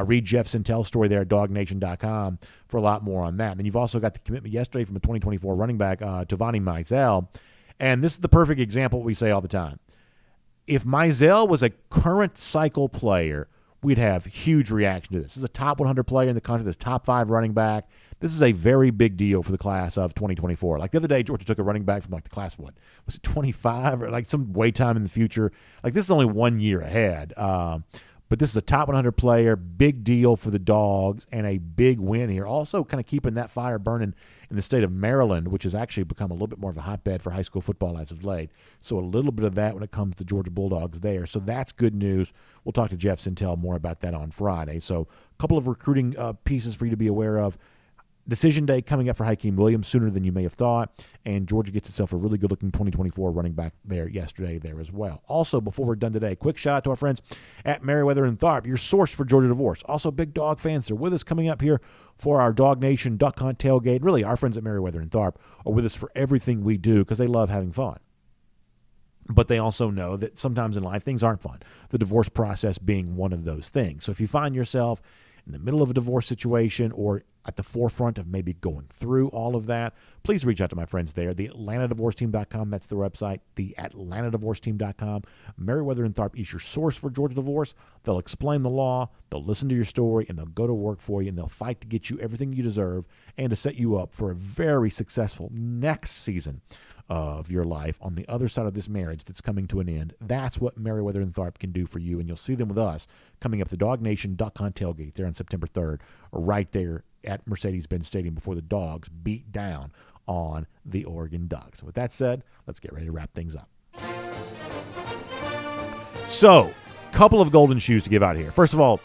Read Jeff Sintel's story there at DawgNation.com for a lot more on that. And then you've also got the commitment yesterday from a 2024 running back, Tavani Mizell. And this is the perfect example we say all the time. If Mizell was a current cycle player, we'd have huge reaction to this. This is a top 100 player in the country. This top 5 running back. This is a very big deal for the class of 2024. Like the other day, Georgia took a running back from like the class, what, was it 25 or like some way time in the future? Like this is only 1 year ahead. But this is a top 100 player, big deal for the Dogs, and a big win here. Also kind of keeping that fire burning in the state of Maryland, which has actually become a little bit more of a hotbed for high school football as of late. So a little bit of that when it comes to Georgia Bulldogs there. So that's good news. We'll talk to Jeff Sintel more about that on Friday. So a couple of recruiting pieces for you to be aware of. Decision day coming up for Hakeem Williams sooner than you may have thought, and Georgia gets itself a really good-looking 2024 running back there yesterday there as well. Also, before we're done today, quick shout-out to our friends at Merriweather and Tharp, your source for Georgia Divorce. Also, big dog fans, they're with us coming up here for our Dog Nation Duck Hunt tailgate. Really, our friends at Merriweather and Tharp are with us for everything we do because they love having fun. But they also know that sometimes in life things aren't fun, the divorce process being one of those things. So if you find yourself in the middle of a divorce situation or at the forefront of maybe going through all of that, please reach out to my friends there. The AtlantaDivorceTeam.com, that's the website. The AtlantaDivorceTeam.com. Meriwether and Tharp is your source for Georgia divorce. They'll explain the law, they'll listen to your story, and they'll go to work for you, and they'll fight to get you everything you deserve and to set you up for a very successful next season of your life on the other side of this marriage that's coming to an end. That's what Meriwether and Tharp can do for you, and you'll see them with us coming up the DawgNation.com tailgate there on September 3rd, right there at Mercedes-Benz Stadium before the Dogs beat down on the Oregon Ducks. So with that said, let's get ready to wrap things up. So, couple of golden shoes to give out here. First of all,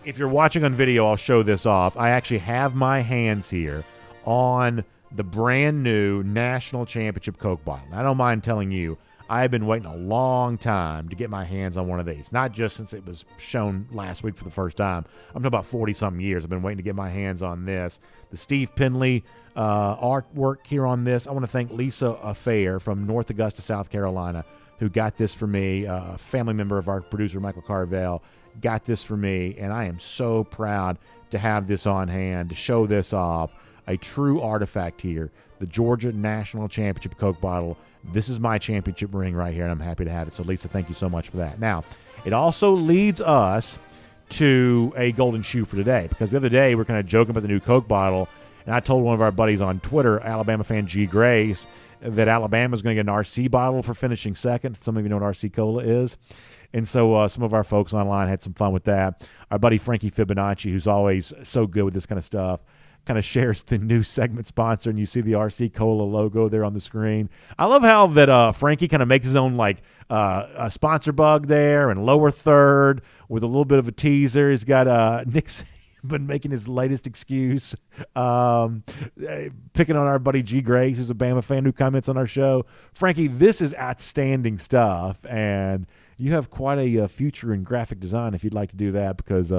if you're watching on video, I'll show this off. I actually have my hands here on the brand new National Championship Coke bottle. And I don't mind telling you, I've been waiting a long time to get my hands on one of these. Not just since it was shown last week for the first time. I'm talking about 40-something years. I've been waiting to get my hands on this. The Steve Penley artwork here on this. I want to thank Lisa Affair from North Augusta, South Carolina, who got this for me. A family member of our producer, Michael Carvel, got this for me. And I am so proud to have this on hand, to show this off. A true artifact here. The Georgia National Championship Coke bottle. This is my championship ring right here, and I'm happy to have it. So, Lisa, thank you so much for that. Now, it also leads us to a golden shoe for today, because the other day we're kind of joking about the new Coke bottle, and I told one of our buddies on Twitter, Alabama fan G. Grace, that Alabama's going to get an RC bottle for finishing second. Some of you know what RC Cola is. And so some of our folks online had some fun with that. Our buddy Frankie Fibonacci, who's always so good with this kind of stuff, kind of shares the new segment sponsor, and you see the RC Cola logo there on the screen. I love how that Frankie kind of makes his own a sponsor bug there and lower third with a little bit of a teaser. He's got Nick Saban making his latest excuse, picking on our buddy G. Grace, who's a Bama fan who comments on our show. Frankie, this is outstanding stuff, and you have quite a future in graphic design if you'd like to do that, because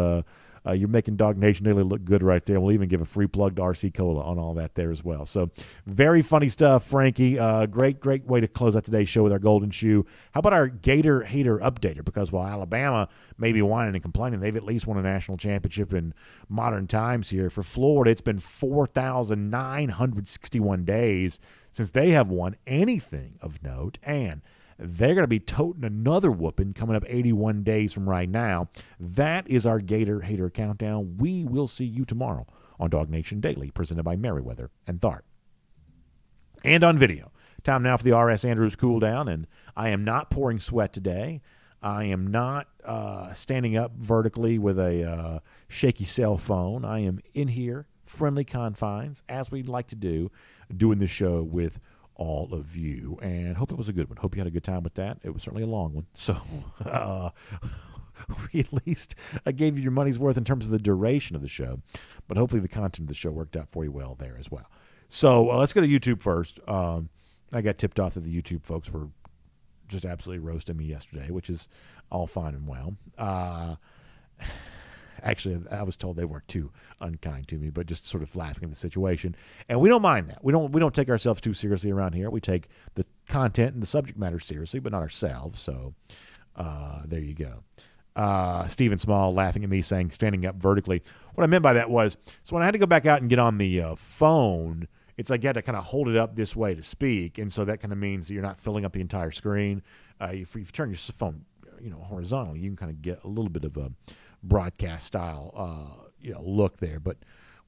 you're making DawgNation Daily look good right there. We'll even give a free plug to RC Cola on all that there as well. So very funny stuff, Frankie. Great way to close out today's show with our golden shoe. How about our Gator Hater Updater? Because while Alabama may be whining and complaining, they've at least won a national championship in modern times here. For Florida, it's been 4,961 days since they have won anything of note, and they're going to be toting another whooping coming up 81 days from right now. That is our Gator Hater Countdown. We will see you tomorrow on DawgNation Daily, presented by Meriwether and Tharp. And on video. Time now for the R.S. Andrews cool down, and I am not pouring sweat today. I am not standing up vertically with a shaky cell phone. I am in here, friendly confines, as we like to do, doing the show with all of you, and hope it was a good one. Hope you had a good time with that. It was certainly a long one, so we at least gave you your money's worth in terms of the duration of the show, but hopefully the content of the show worked out for you well there as well. So let's go to YouTube first. I got tipped off that the YouTube folks were just absolutely roasting me yesterday, which is all fine and well. Actually, I was told they weren't too unkind to me, but just sort of laughing at the situation. And we don't mind that. We don't take ourselves too seriously around here. We take the content and the subject matter seriously, but not ourselves. So there you go. Stephen Small laughing at me saying standing up vertically. What I meant by that was, so when I had to go back out and get on the phone, it's like you had to kind of hold it up this way to speak. And so that kind of means that you're not filling up the entire screen. If you turn your phone horizontally, you can kind of get a little bit of a broadcast style look there, but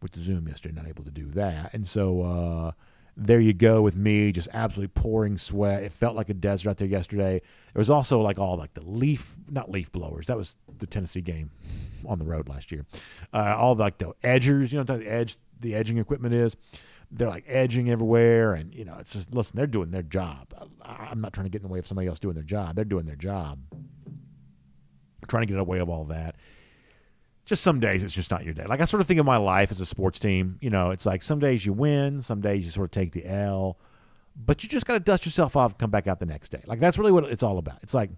with the Zoom yesterday, not able to do that. And so there you go with me, just absolutely pouring sweat. It felt like a desert out there yesterday. There was also all the not leaf blowers. That was the Tennessee game on the road last year. All the edgers, what the edging equipment is. They're edging everywhere, and it's just, listen, they're doing their job. I'm not trying to get in the way of somebody else doing their job. They're doing their job. I'm trying to get away with all that. Just some days it's just not your day. I sort of think of my life as a sports team. It's some days you win, some days you sort of take the L, but you just got to dust yourself off and come back out the next day. That's really what it's all about. It's like,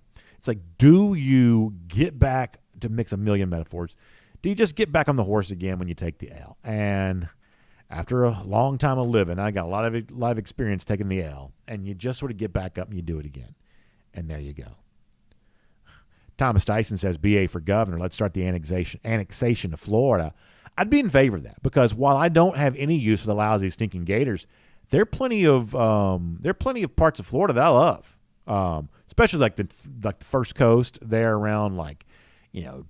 do you get back, to mix a million metaphors, do you just get back on the horse again when you take the L? And after a long time of living, I got a lot of experience taking the L, and you just sort of get back up and you do it again. And there you go. Thomas Tyson says, BA for governor. Let's start the annexation of Florida. I'd be in favor of that because while I don't have any use for the lousy, stinking Gators, there are plenty of parts of Florida that I love, especially like the First Coast there around like,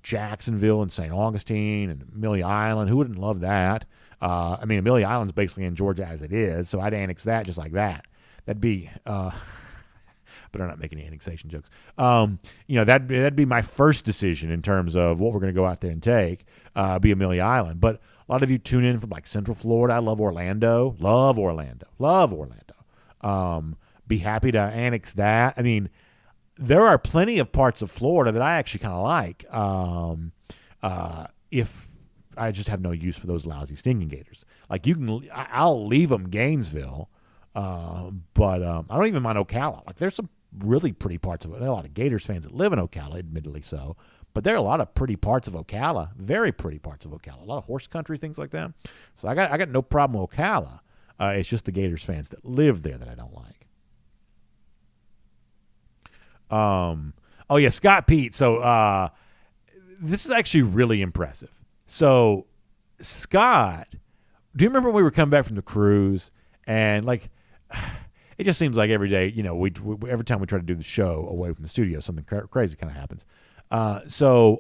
Jacksonville and St. Augustine and Amelia Island. Who wouldn't love that? Amelia Island's basically in Georgia as it is, so I'd annex that just like that. That'd be but I'm not making any annexation jokes. That'd be my first decision in terms of what we're going to go out there and take, be Amelia Island. But a lot of you tune in from like Central Florida. I love Orlando. Be happy to annex that. I mean, there are plenty of parts of Florida that I actually kind of like. If I just have no use for those lousy, stinking Gators. Like I'll leave them Gainesville, but I don't even mind Ocala. Like there's some really pretty parts of it. There are a lot of Gators fans that live in Ocala, admittedly so, but there are a lot of pretty parts of Ocala, very pretty parts of Ocala. A lot of horse country, things like that. So I got no problem with Ocala. It's just the Gators fans that live there that I don't like. Scott Pete. So this is actually really impressive. So Scott, do you remember when we were coming back from the cruise and like it just seems like every day, we every time we try to do the show away from the studio, something crazy kind of happens. So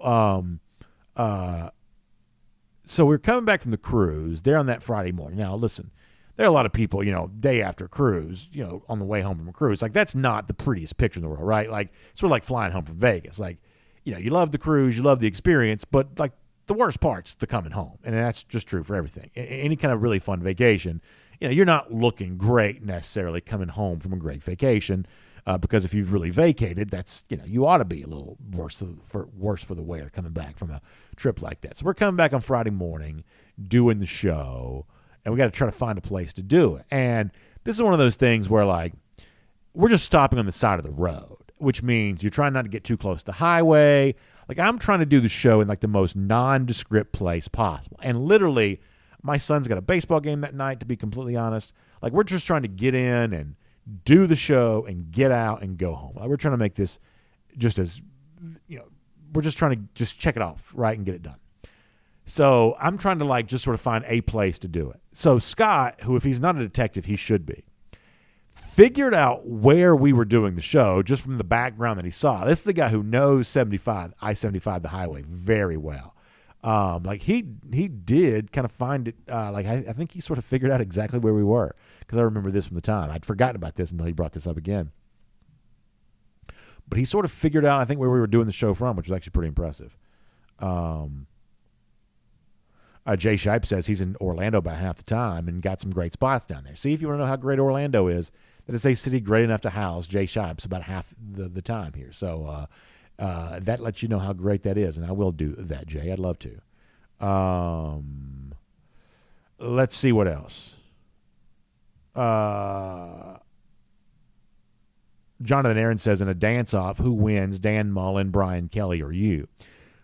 we're coming back from the cruise there on that Friday morning. Now, listen, there are a lot of people, day after cruise, on the way home from a cruise. Like, that's not the prettiest picture in the world, right? Like, sort of like flying home from Vegas. Like, you love the cruise, you love the experience, but, like, the worst part's the coming home. And that's just true for everything. Any kind of really fun vacation, you're not looking great necessarily coming home from a great vacation because if you've really vacated, that's, you ought to be a little worse for the wear coming back from a trip like that. So we're coming back on Friday morning doing the show, and we got to try to find a place to do it. And this is one of those things where, like, we're just stopping on the side of the road, which means you're trying not to get too close to the highway. Like, I'm trying to do the show in, like, the most nondescript place possible. And literally, my son's got a baseball game that night, to be completely honest. Like, we're just trying to get in and do the show and get out and go home. Like, we're trying to make this just as, we're just trying to just check it off, right, and get it done. So I'm trying to, like, just sort of find a place to do it. So Scott, who, if he's not a detective, he should be, figured out where we were doing the show just from the background that he saw. This is the guy who knows I-75, the highway, very well. Like, he did kind of find it, I think he sort of figured out exactly where we were, because I remember this from the time. I'd forgotten about this until he brought this up again. But he sort of figured out, I think, where we were doing the show from, which was actually pretty impressive. Jay Shipe says he's in Orlando about half the time and got some great spots down there. See, if you want to know how great Orlando is, that is a city great enough to house Jay Shipe's about half the time here. So that lets you know how great that is, and I will do that, Jay. I'd love to. Let's see what else. Jonathan Aaron says, in a dance-off, who wins, Dan Mullen, Brian Kelly, or you?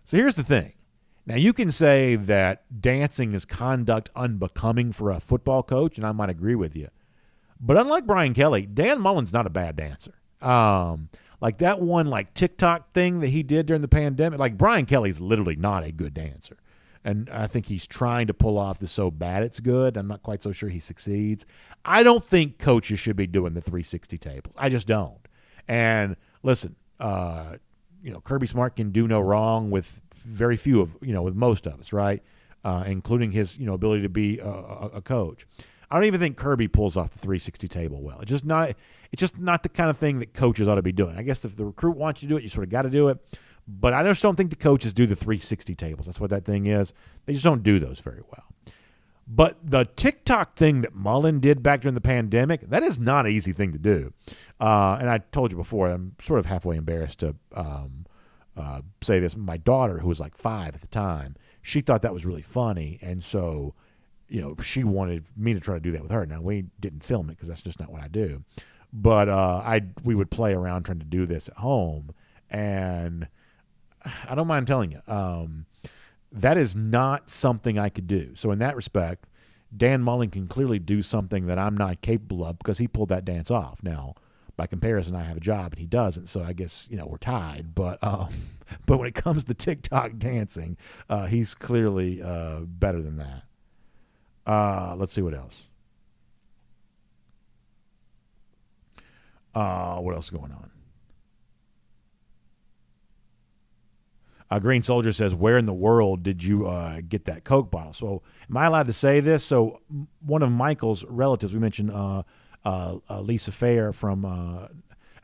So here's the thing. Now, you can say that dancing is conduct unbecoming for a football coach, and I might agree with you. But unlike Brian Kelly, Dan Mullen's not a bad dancer. Like that one, like, TikTok thing that he did during the pandemic, like, Brian Kelly's literally not a good dancer. And I think he's trying to pull off the so bad it's good. I'm not quite so sure he succeeds. I don't think coaches should be doing the 360 tables. I just don't. And listen, Kirby Smart can do no wrong with very few of, with most of us, right? Including his, ability to be a coach. I don't even think Kirby pulls off the 360 table well. It's just not the kind of thing that coaches ought to be doing. I guess if the recruit wants you to do it, you sort of got to do it. But I just don't think the coaches do the 360 tables. That's what that thing is. They just don't do those very well. But the TikTok thing that Mullen did back during the pandemic, that is not an easy thing to do. And I told you before, I'm sort of halfway embarrassed to say this. My daughter, who was like 5 at the time, she thought that was really funny. And so, she wanted me to try to do that with her. Now, we didn't film it because that's just not what I do. But we would play around trying to do this at home. And I don't mind telling you, that is not something I could do. So in that respect, Dan Mullen can clearly do something that I'm not capable of because he pulled that dance off. Now, By comparison, I have a job and he doesn't, so I guess we're tied. But when it comes to TikTok dancing, he's clearly better than that. Let's see what else. What else is going on? Green Soldier says, where in the world did you get that Coke bottle? So am I allowed to say this? So one of Michael's relatives, we mentioned Lisa Fair from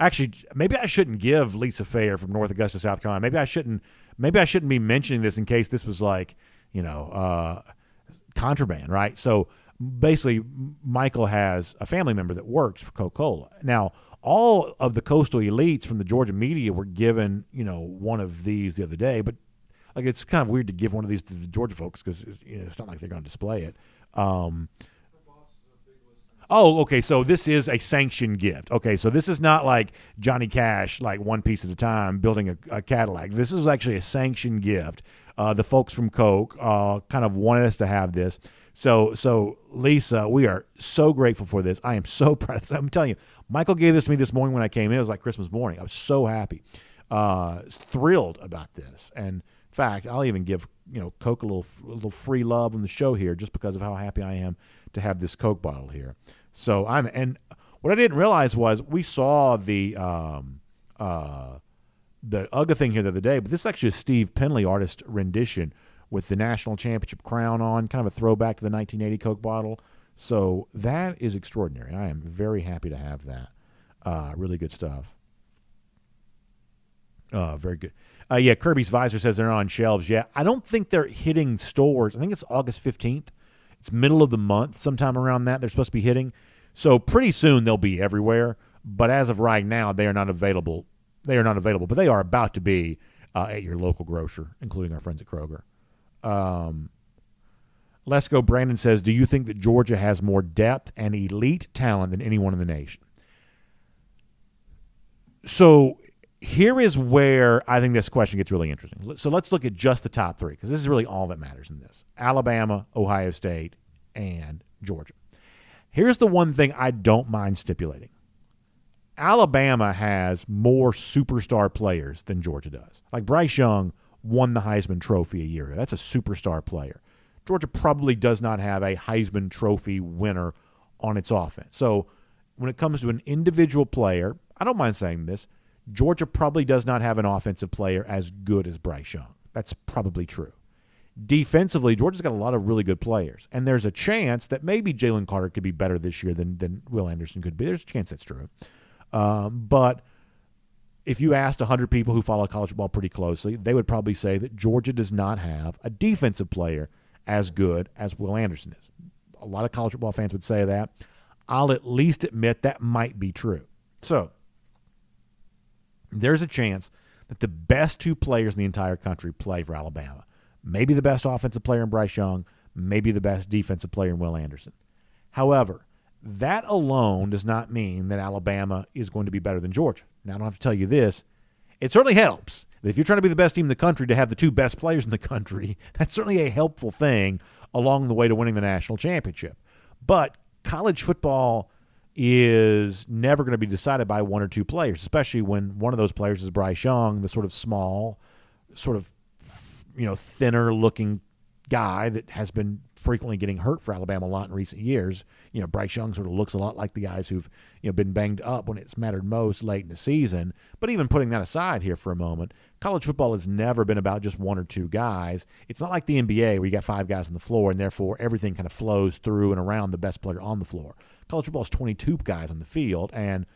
actually, maybe I shouldn't give Lisa Fair from North Augusta, South Carolina. Maybe I shouldn't be mentioning this in case this was like, contraband, right? So basically, Michael has a family member that works for Coca-Cola. Now, all of the coastal elites from the Georgia media were given, one of these the other day, but like it's kind of weird to give one of these to the Georgia folks because it's not like they're going to display it. Oh, okay. So this is a sanctioned gift. Okay, so this is not like Johnny Cash, like one piece at a time, building a Cadillac. This is actually a sanctioned gift. The folks from Coke kind of wanted us to have this. So Lisa, we are so grateful for this. I am so proud of this. I'm telling you, Michael gave this to me this morning when I came in. It was like Christmas morning. I was so happy, thrilled about this. And in fact, I'll even give Coke a little free love on the show here just because of how happy I am to have this Coke bottle here. So and what I didn't realize was we saw the UGA thing here the other day, but this is actually a Steve Penley artist rendition with the national championship crown on, kind of a throwback to the 1980 Coke bottle. So that is extraordinary. I am very happy to have that. Really good stuff. Very good. Yeah, Kirby's Visor says they're not on shelves yet. I don't think they're hitting stores. I think it's August 15th. It's middle of the month, sometime around that they're supposed to be hitting. So pretty soon they'll be everywhere. But as of right now, they are not available. But they are about to be at your local grocer, including our friends at Kroger. Let's Go Brandon says, do you think that Georgia has more depth and elite talent than anyone in the nation? So here is where I think this question gets really interesting. So let's look at just the top three, because this is really all that matters in this. Alabama, Ohio State, and Georgia. Here's the one thing I don't mind stipulating. Alabama has more superstar players than Georgia does. Like Bryce Young won the Heisman Trophy a year ago. That's a superstar player. Georgia probably does not have a Heisman Trophy winner on its offense. So when it comes to an individual player, I don't mind saying this, Georgia probably does not have an offensive player as good as Bryce Young. That's probably true. Defensively, Georgia's got a lot of really good players, and there's a chance that maybe Jalen Carter could be better this year than Will Anderson could be. There's a chance that's true. But if you asked 100 people who follow college football pretty closely, they would probably say that Georgia does not have a defensive player as good as Will Anderson is. A lot of college football fans would say that. I'll at least admit that might be true. So there's a chance that the best two players in the entire country play for Alabama. Maybe the best offensive player in Bryce Young, maybe the best defensive player in Will Anderson. However, that alone does not mean that Alabama is going to be better than Georgia. Now, I don't have to tell you this. It certainly helps that if you're trying to be the best team in the country to have the two best players in the country, that's certainly a helpful thing along the way to winning the national championship. But college football is never going to be decided by one or two players, especially when one of those players is Bryce Young, the sort of small, sort of thinner-looking guy that has been frequently getting hurt for Alabama a lot in recent years. Bryce Young sort of looks a lot like the guys who've been banged up when it's mattered most late in the season. But even putting that aside here for a moment, college football has never been about just one or two guys. It's not like the NBA where you got five guys on the floor and therefore everything kind of flows through and around the best player on the floor. College football is 22 guys on the field, and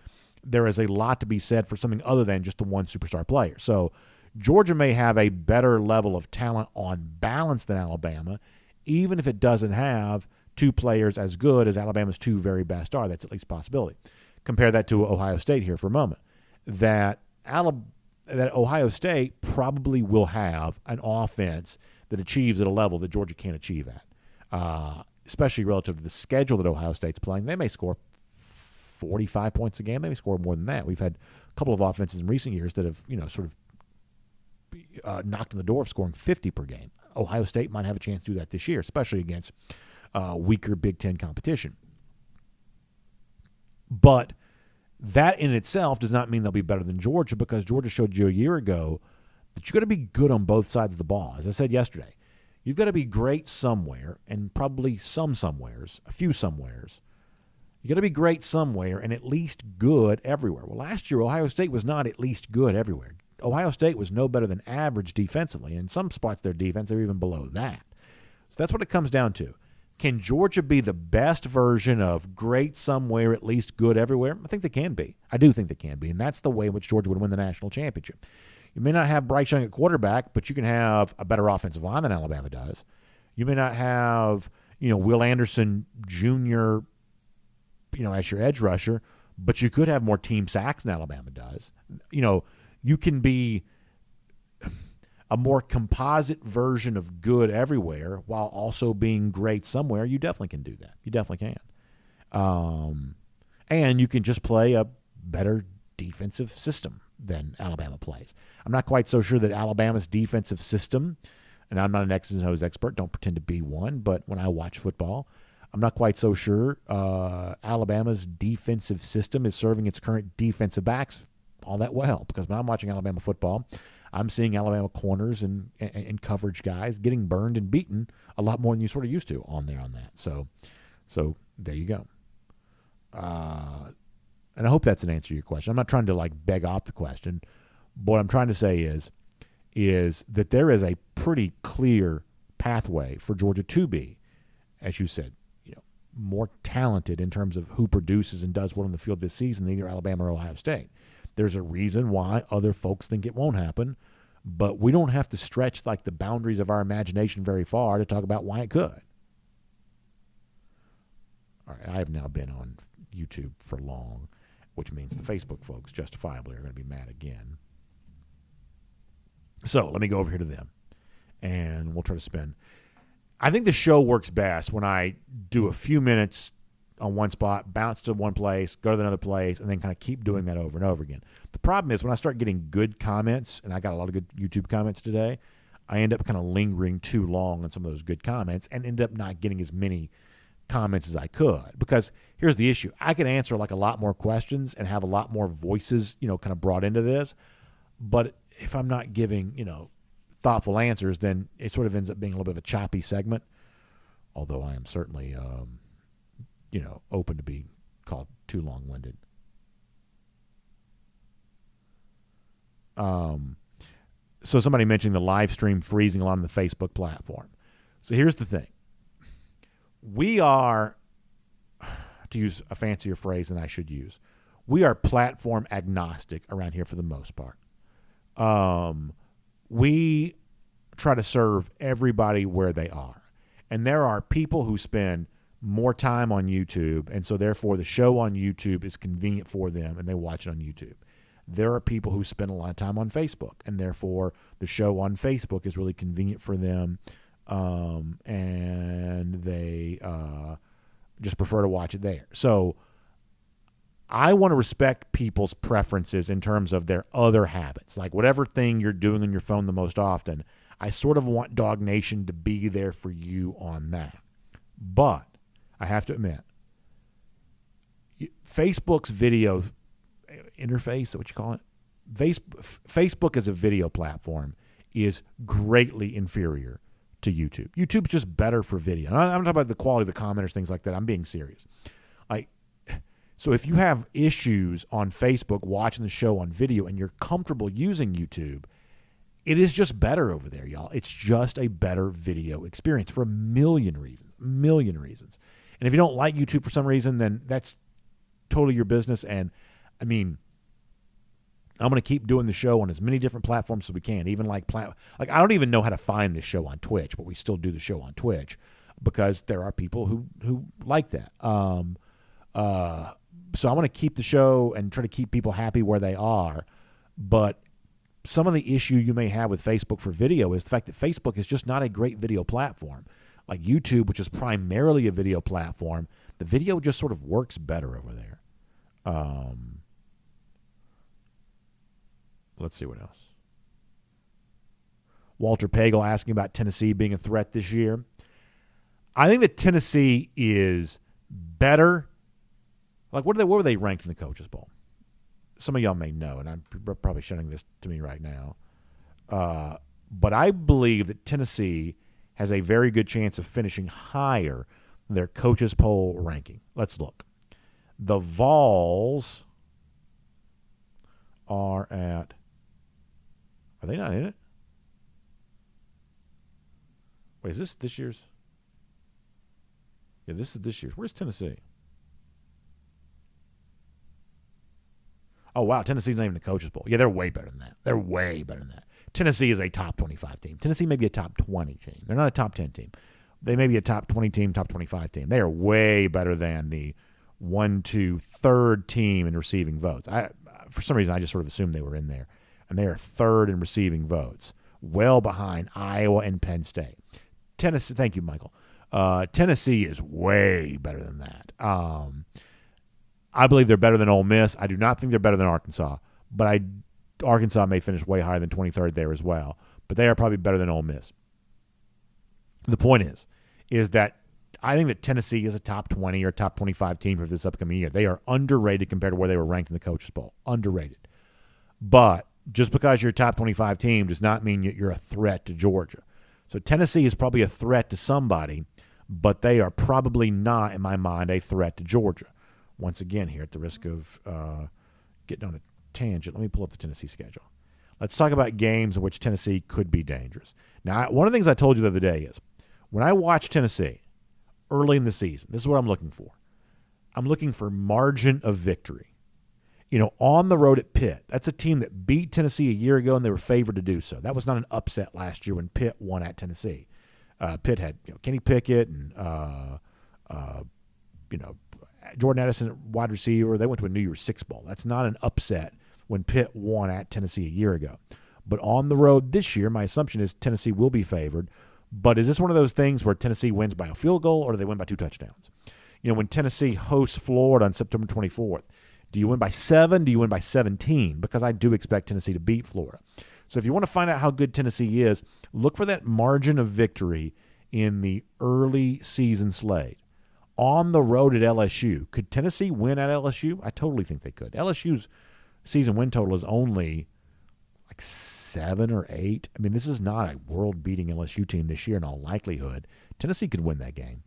there is a lot to be said for something other than just the one superstar player. So Georgia may have a better level of talent on balance than Alabama, even if it doesn't have two players as good as Alabama's two very best are. That's at least a possibility. Compare that to Ohio State here for a moment. That Ohio State probably will have an offense that achieves at a level that Georgia can't achieve at, especially relative to the schedule that Ohio State's playing. They may score 45 points a game. They may score more than that. We've had a couple of offenses in recent years that have, sort of knocked on the door of scoring 50 per game. Ohio State might have a chance to do that this year, especially against weaker Big Ten competition. But That in itself does not mean they'll be better than Georgia, because Georgia showed you a year ago that you got to be good on both sides of the ball. As I said yesterday, you've got to be great somewhere, and probably a few somewheres. You got to be great somewhere and at least good everywhere. Well, last year Ohio State was not at least good everywhere. Ohio State was no better than average defensively. In some spots, their defense, they're even below that. So that's what it comes down to. Can Georgia be the best version of great somewhere, at least good everywhere? I think they can be. I do think they can be, and that's the way in which Georgia would win the national championship. You may not have Bryce Young at quarterback, but you can have a better offensive line than Alabama does. You may not have, Will Anderson Jr., as your edge rusher, but you could have more team sacks than Alabama does. You can be a more composite version of good everywhere while also being great somewhere. You definitely can do that. You definitely can. And you can just play a better defensive system than Alabama plays. I'm not quite so sure that Alabama's defensive system, and I'm not an X's and O's expert, don't pretend to be one, but when I watch football, I'm not quite so sure Alabama's defensive system is serving its current defensive backs all that well, because when I'm watching Alabama football, I'm seeing Alabama corners and coverage guys getting burned and beaten a lot more than you sort of used to on that. So there you go. And I hope that's an answer to your question. I'm not trying to beg off the question. But what I'm trying to say is that there is a pretty clear pathway for Georgia to be, as you said, more talented in terms of who produces and does well on the field this season than either Alabama or Ohio State. There's a reason why other folks think it won't happen, but we don't have to stretch the boundaries of our imagination very far to talk about why it could. All right, I have now been on YouTube for long, which means the Facebook folks justifiably are going to be mad again. So let me go over here to them, and we'll try to spend. I think the show works best when I do a few minutes on one spot, bounce to one place, go to another place, and then kind of keep doing that over and over again. The problem is when I start getting good comments, and I got a lot of good YouTube comments today, I end up kind of lingering too long on some of those good comments and end up not getting as many comments as I could. Because here's the issue. I can answer a lot more questions and have a lot more voices, kind of brought into this. But if I'm not giving, thoughtful answers, then it sort of ends up being a little bit of a choppy segment. Although I am certainly, open to be called too long-winded. So somebody mentioned the live stream freezing on the Facebook platform. So here's the thing. We are, to use a fancier phrase than I should use, we are platform agnostic around here for the most part. We try to serve everybody where they are. And there are people who spend more time on YouTube, and so therefore the show on YouTube is convenient for them, and they watch it on YouTube. There are people who spend a lot of time on Facebook, and therefore the show on Facebook is really convenient for them, and they just prefer to watch it there. So I want to respect people's preferences in terms of their other habits. Like whatever thing you're doing on your phone the most often, I sort of want DawgNation to be there for you on that. But I have to admit, Facebook's video interface, is that what you call it? Facebook as a video platform is greatly inferior to YouTube. YouTube's just better for video. I'm talking about the quality of the commenters, things like that. I'm being serious. So if you have issues on Facebook watching the show on video and you're comfortable using YouTube, it is just better over there, y'all. It's just a better video experience for a million reasons. And if you don't like YouTube for some reason, then that's totally your business. And, I mean, I'm going to keep doing the show on as many different platforms as we can. Even I don't even know how to find this show on Twitch, but we still do the show on Twitch because there are people who like that. So I want to keep the show and try to keep people happy where they are. But some of the issue you may have with Facebook for video is the fact that Facebook is just not a great video platform. Like YouTube, which is primarily a video platform, the video just sort of works better over there. Let's see what else. Walter Pagel asking about Tennessee being a threat this year. I think that Tennessee is better. Like, where were they ranked in the Coaches Bowl? some of y'all may know, and I'm probably showing this to me right now, but I believe that Tennessee has a very good chance of finishing higher than their coaches poll ranking. Let's look. The Vols are they not in it? Wait, is this year's? Yeah, this is this year's. Where's Tennessee? Oh, wow, Tennessee's not even the coaches poll. Yeah, they're way better than that. They're way better than that. Tennessee is a top 25 team. Tennessee may be a top 20 team. They're not a top 10 team. They may be a top 20 team, top 25 team. They are way better than the 1, 2, 3rd team in receiving votes. For some reason, I just sort of assumed they were in there. And they are 3rd in receiving votes, well behind Iowa and Penn State. Tennessee, thank you, Michael. Tennessee is way better than that. I believe they're better than Ole Miss. I do not think they're better than Arkansas, but Arkansas may finish way higher than 23rd there as well. But they are probably better than Ole Miss. The point is that I think that Tennessee is a top 20 or top 25 team for this upcoming year. They are underrated compared to where they were ranked in the coaches poll. Underrated. But just because you're a top 25 team does not mean you're a threat to Georgia. So Tennessee is probably a threat to somebody, but they are probably not, in my mind, a threat to Georgia. Once again, here at the risk of getting on a tangent, let me pull up the Tennessee schedule. Let's talk about games in which Tennessee could be dangerous. Now, one of the things I told you the other day is when I watch Tennessee early in the season, this is what I'm looking for. I'm looking for margin of victory. On the road at Pitt, that's a team that beat Tennessee a year ago, and they were favored to do so. That was not an upset last year when Pitt won at Tennessee. Pitt had Kenny Pickett and Jordan Addison, wide receiver. They went to a New Year's Six Bowl. That's not an upset when Pitt won at Tennessee a year ago. But on the road this year, my assumption is Tennessee will be favored. But is this one of those things where Tennessee wins by a field goal or do they win by 2 touchdowns? When Tennessee hosts Florida on September 24th, do you win by 7? Do you win by 17? Because I do expect Tennessee to beat Florida. So if you want to find out how good Tennessee is, look for that margin of victory in the early season slate. On the road at LSU, could Tennessee win at LSU? I totally think they could. LSU's season win total is only like 7 or 8. I mean, this is not a world-beating LSU team this year in all likelihood. Tennessee could win that game.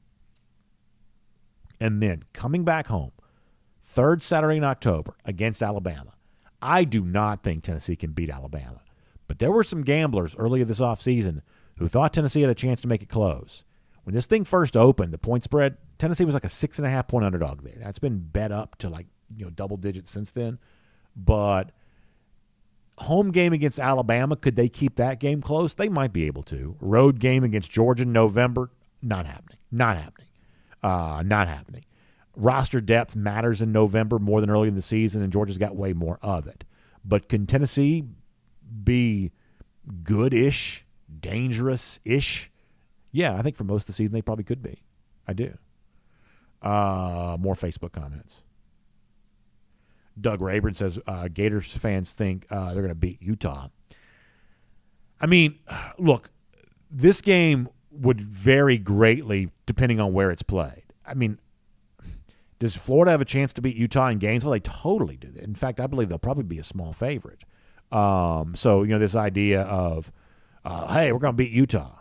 And then coming back home, 3rd Saturday in October against Alabama. I do not think Tennessee can beat Alabama. But there were some gamblers earlier this offseason who thought Tennessee had a chance to make it close. When this thing first opened, the point spread, Tennessee was like a 6.5-point underdog there. That's been bet up to double digits since then. But home game against Alabama, could they keep that game close? They might be able to. Road game against Georgia in November, not happening. Not happening. Roster depth matters in November more than early in the season, and Georgia's got way more of it. But can Tennessee be good-ish, dangerous-ish? Yeah, I think for most of the season they probably could be. I do. More Facebook comments. Doug Rayburn says Gators fans think they're going to beat Utah. I mean, look, this game would vary greatly depending on where it's played. I mean, does Florida have a chance to beat Utah in Gainesville? They totally do. In fact, I believe they'll probably be a small favorite. So, this idea of, hey, we're going to beat Utah.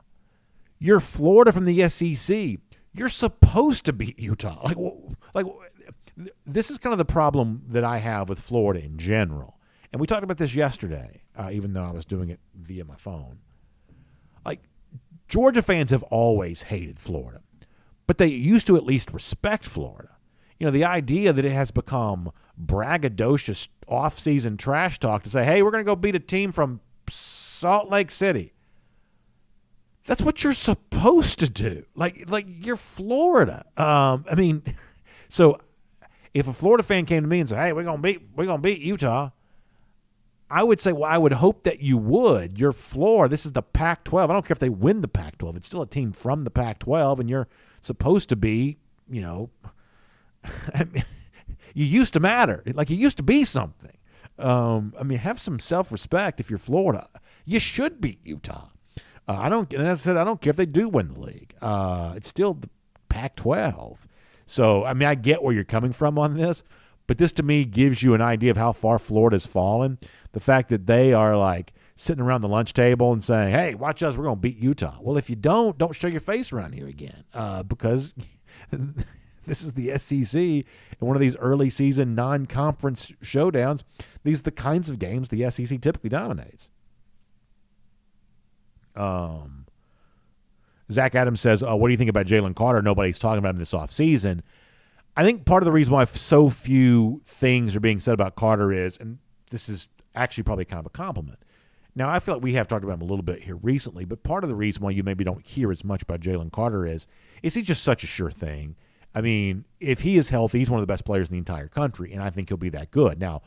You're Florida from the SEC. You're supposed to beat Utah. Like this is kind of the problem that I have with Florida in general. And we talked about this yesterday, even though I was doing it via my phone. Georgia fans have always hated Florida, but they used to at least respect Florida. The idea that it has become braggadocious off-season trash talk to say, hey, we're going to go beat a team from Salt Lake City. That's what you're supposed to do. Like you're Florida. So if a Florida fan came to me and said, hey, we're gonna beat Utah, I would say, well, I would hope that you would. You're Florida. This is the Pac-12. I don't care if they win the Pac-12. It's still a team from the Pac-12, and you're supposed to be, you used to matter. Like you used to be something. Have some self-respect if you're Florida. You should beat Utah. And as I said, I don't care if they do win the league. It's still the Pac-12. So, I get where you're coming from on this, But this to me gives you an idea of how far Florida's fallen. The fact that they are like sitting around the lunch table and saying, hey, watch us, we're going to beat Utah. Well, if you don't show your face around here again because this is the SEC and one of these early season non-conference showdowns. These are the kinds of games the SEC typically dominates. Zach Adams says, what do you think about Jalen Carter? Nobody's talking about him this offseason. I think part of the reason why so few things are being said about Carter is, and this is actually probably kind of a compliment. Now, I feel like we have talked about him a little bit here recently, but part of the reason why you maybe don't hear as much about Jalen Carter is he just such a sure thing? I mean, if he is healthy, he's one of the best players in the entire country, and I think he'll be that good. Now,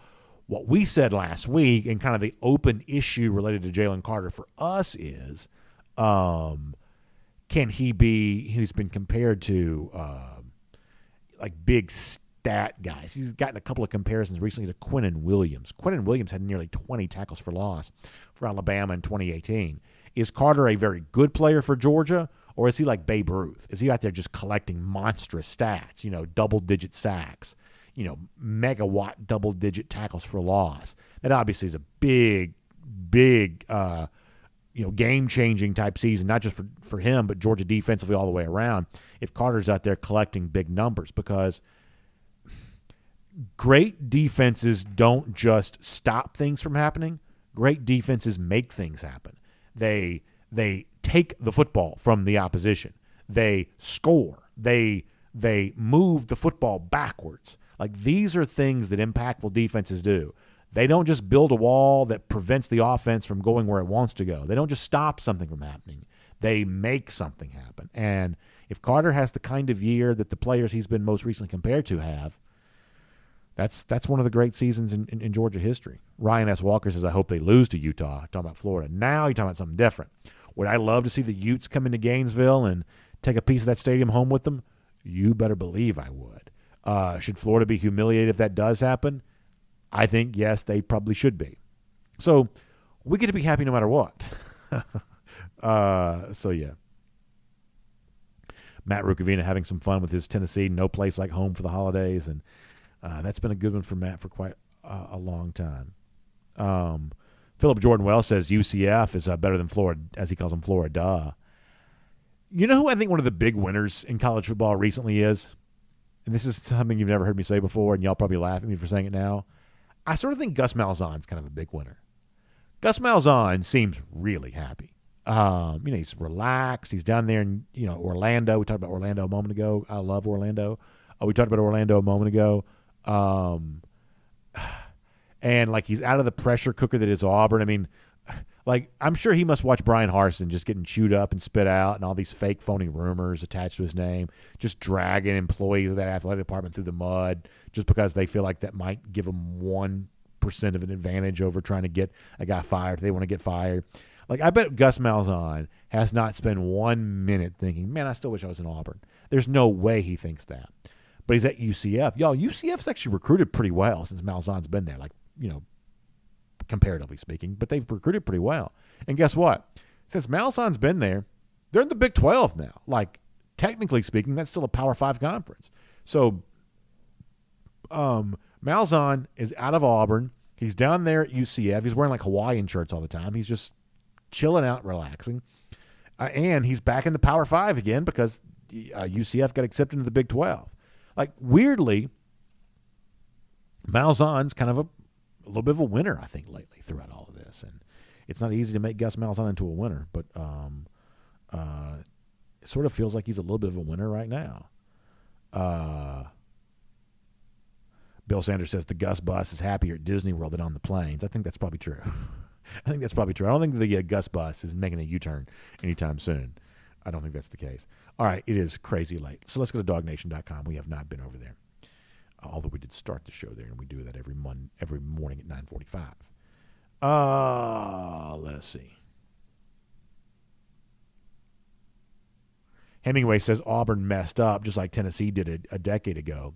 what we said last week and kind of the open issue related to Jalen Carter for us is, can he be, he's been compared to like big stat guys. He's gotten a couple of comparisons recently to Quinnen Williams. Quinnen Williams had nearly 20 tackles for loss for Alabama in 2018. Is Carter a very good player for Georgia, or is he like Babe Ruth? Is he out there just collecting monstrous stats, double-digit sacks, megawatt double-digit tackles for loss? That obviously is a big, game-changing type season, not just for him, but Georgia defensively all the way around, if Carter's out there collecting big numbers, because great defenses don't just stop things from happening. Great defenses make things happen. They take the football from the opposition. They score. They move the football backwards. Like, these are things that impactful defenses do. They don't just build a wall that prevents the offense from going where it wants to go. They don't just stop something from happening. They make something happen. And if Carter has the kind of year that the players he's been most recently compared to have, that's one of the great seasons in Georgia history. Ryan S. Walker says, I hope they lose to Utah. Talking about Florida. Now you're talking about something different. Would I love to see the Utes come into Gainesville and take a piece of that stadium home with them? You better believe I would. Should Florida be humiliated if that does happen? I think, yes, they probably should be. So we get to be happy no matter what. Yeah. Matt Rukavina having some fun with his Tennessee, no place like home for the holidays. And that's been a good one for Matt for quite a long time. Philip Jordan Wells says UCF is better than Florida, as he calls them, Florida. You know who I think one of the big winners in college football recently is? And this is something you've never heard me say before, and y'all probably laugh at me for saying it now. I sort of think Gus Malzahn's kind of a big winner. Gus Malzahn seems really happy. He's relaxed. He's down there in Orlando. We talked about Orlando a moment ago. I love Orlando. We talked about Orlando a moment ago. And like, he's out of the pressure cooker that is Auburn. I mean, like, I'm sure he must watch Brian Harsin just getting chewed up and spit out and all these fake phony rumors attached to his name, just dragging employees of that athletic department through the mud just because they feel like that might give them 1% of an advantage over trying to get a guy fired if they want to get fired. Like, I bet Gus Malzahn has not spent 1 minute thinking, man, I still wish I was in Auburn. There's no way he thinks that. But he's at UCF. Y'all, UCF's actually recruited pretty well since Malzahn's been there, comparatively speaking. But they've recruited pretty well. And guess what? Since Malzahn's been there, they're in the Big 12 now. Like, technically speaking, that's still a Power 5 conference. So, Malzahn is out of Auburn. He's down there at UCF. He's wearing, like, Hawaiian shirts all the time. He's just chilling out, relaxing. And he's back in the Power 5 again because UCF got accepted into the Big 12. Like, weirdly, Malzahn's kind of a little bit of a winner, I think, lately throughout all of this. And it's not easy to make Gus Malzahn into a winner, but it sort of feels like he's a little bit of a winner right now. Bill Sanders says the Gus bus is happier at Disney World than on the planes. I think that's probably true. I think that's probably true. I don't think the Gus bus is making a U-turn anytime soon. I don't think that's the case. All right, it is crazy late. So let's go to DawgNation.com. We have not been over there. Although we did start the show there, and we do that every morning at 9:45. Let's see. Hemingway says Auburn messed up just like Tennessee did a decade ago.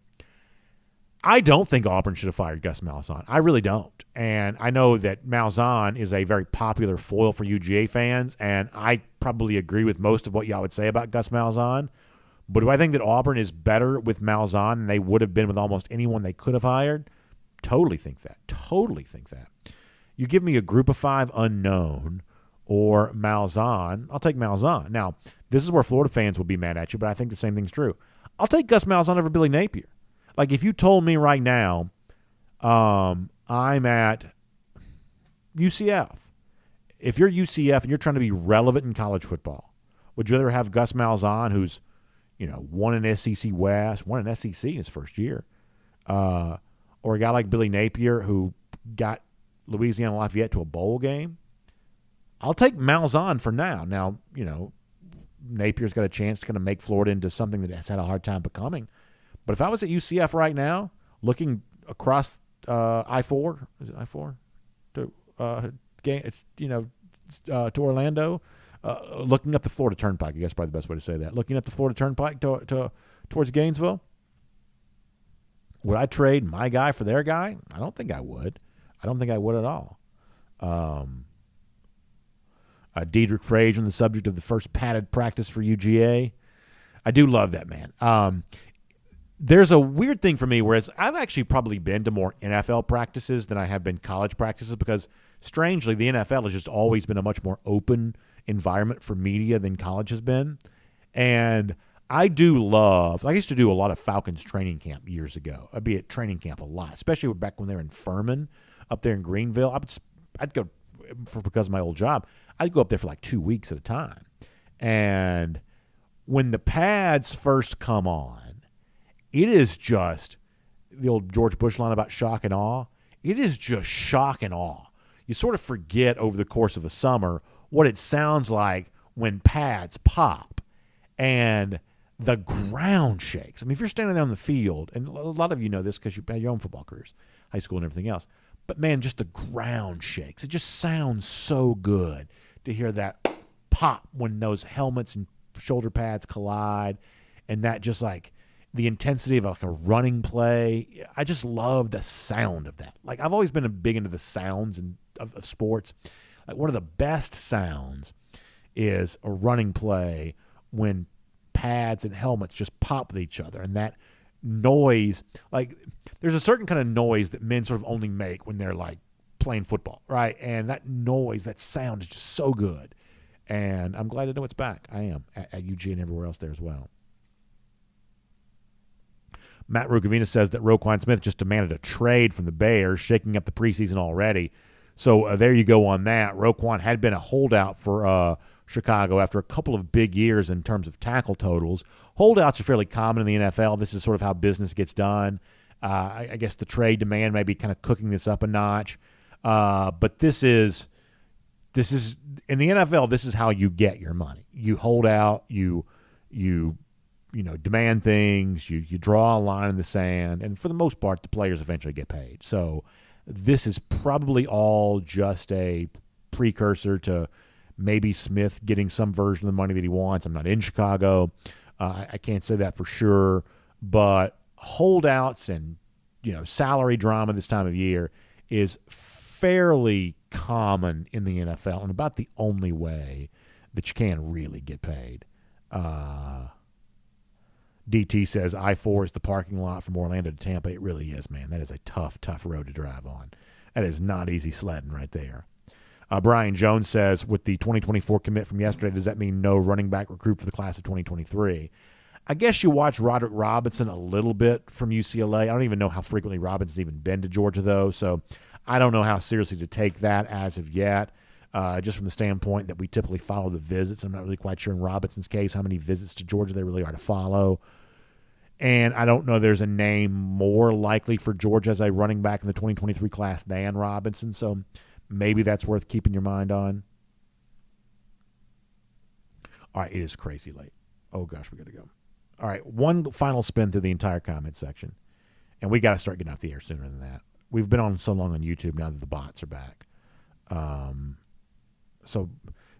I don't think Auburn should have fired Gus Malzahn. I really don't. And I know that Malzahn is a very popular foil for UGA fans, and I probably agree with most of what y'all would say about Gus Malzahn. But do I think that Auburn is better with Malzahn than they would have been with almost anyone they could have hired? Totally think that. Totally think that. You give me a group of 5 unknown or Malzahn, I'll take Malzahn. Now, this is where Florida fans will be mad at you, but I think the same thing's true. I'll take Gus Malzahn over Billy Napier. Like, if you told me right now I'm at UCF, if you're UCF and you're trying to be relevant in college football, would you rather have Gus Malzahn, who's, won an SEC West, won an SEC in his first year, or a guy like Billy Napier who got Louisiana Lafayette to a bowl game? I'll take Malzahn for now. Now, Napier's got a chance to kind of make Florida into something that has had a hard time becoming. But if I was at UCF right now, looking across I-4, is it I-4? To Orlando, looking up the Florida Turnpike, I guess probably the best way to say that. Looking up the Florida Turnpike towards Gainesville, would I trade my guy for their guy? I don't think I would. I don't think I would at all. Diedrich Frage on the subject of the first padded practice for UGA. I do love that, man. There's a weird thing for me, whereas I've actually probably been to more NFL practices than I have been college practices because, strangely, the NFL has just always been a much more open environment for media than college has been. And I do love – I used to do a lot of Falcons training camp years ago. I'd be at training camp a lot, especially back when they were in Furman up there in Greenville. I'd go because of my old job. I'd go up there for like 2 weeks at a time. And when the pads first come on, it is just the old George Bush line about shock and awe. It is just shock and awe. You sort of forget over the course of a summer what it sounds like when pads pop and the ground shakes. I mean, if you're standing there on the field, and a lot of you know this because you had your own football careers, high school and everything else, but man, just the ground shakes. It just sounds so good to hear that pop when those helmets and shoulder pads collide, and that just like the intensity of like a running play. I just love the sound of that. Like, I've always been big into the sounds of sports. Like, one of the best sounds is a running play when pads and helmets just pop with each other, and that noise, like there's a certain kind of noise that men sort of only make when they're like playing football, right? And that noise, that sound is just so good. And I'm glad to know it's back. I am at UGA and everywhere else there as well. Matt Rukavina says that Roquan Smith just demanded a trade from the Bears, shaking up the preseason already. So there you go on that. Roquan had been a holdout for Chicago after a couple of big years in terms of tackle totals. Holdouts are fairly common in the NFL. This is sort of how business gets done. I guess the trade demand may be kind of cooking this up a notch. But this is in the NFL, this is how you get your money. You hold out, you demand things, you draw a line in the sand, and for the most part, the players eventually get paid. So this is probably all just a precursor to maybe Smith getting some version of the money that he wants. I'm not in Chicago. I can't say that for sure. But holdouts and salary drama this time of year is fairly common in the NFL and about the only way that you can really get paid. DT says I-4 is the parking lot from Orlando to Tampa. It really is, man. That is a tough road to drive on. That is not easy sledding right there. Brian Jones says, with the 2024 commit from yesterday, does that mean no running back recruit for the class of 2023? I guess you watch Roderick Robinson a little bit from UCLA. I don't even know how frequently Robinson's even been to Georgia, though, so I don't know how seriously to take that as of yet, just from the standpoint that we typically follow the visits. I'm not really quite sure in Robinson's case how many visits to Georgia they really are to follow. And I don't know there's a name more likely for Georgia as a running back in the 2023 class than Robinson, so maybe that's worth keeping your mind on. All right, it is crazy late. Oh, gosh, we got to go. All right, one final spin through the entire comment section, and we got to start getting off the air sooner than that. We've been on so long on YouTube now that the bots are back. So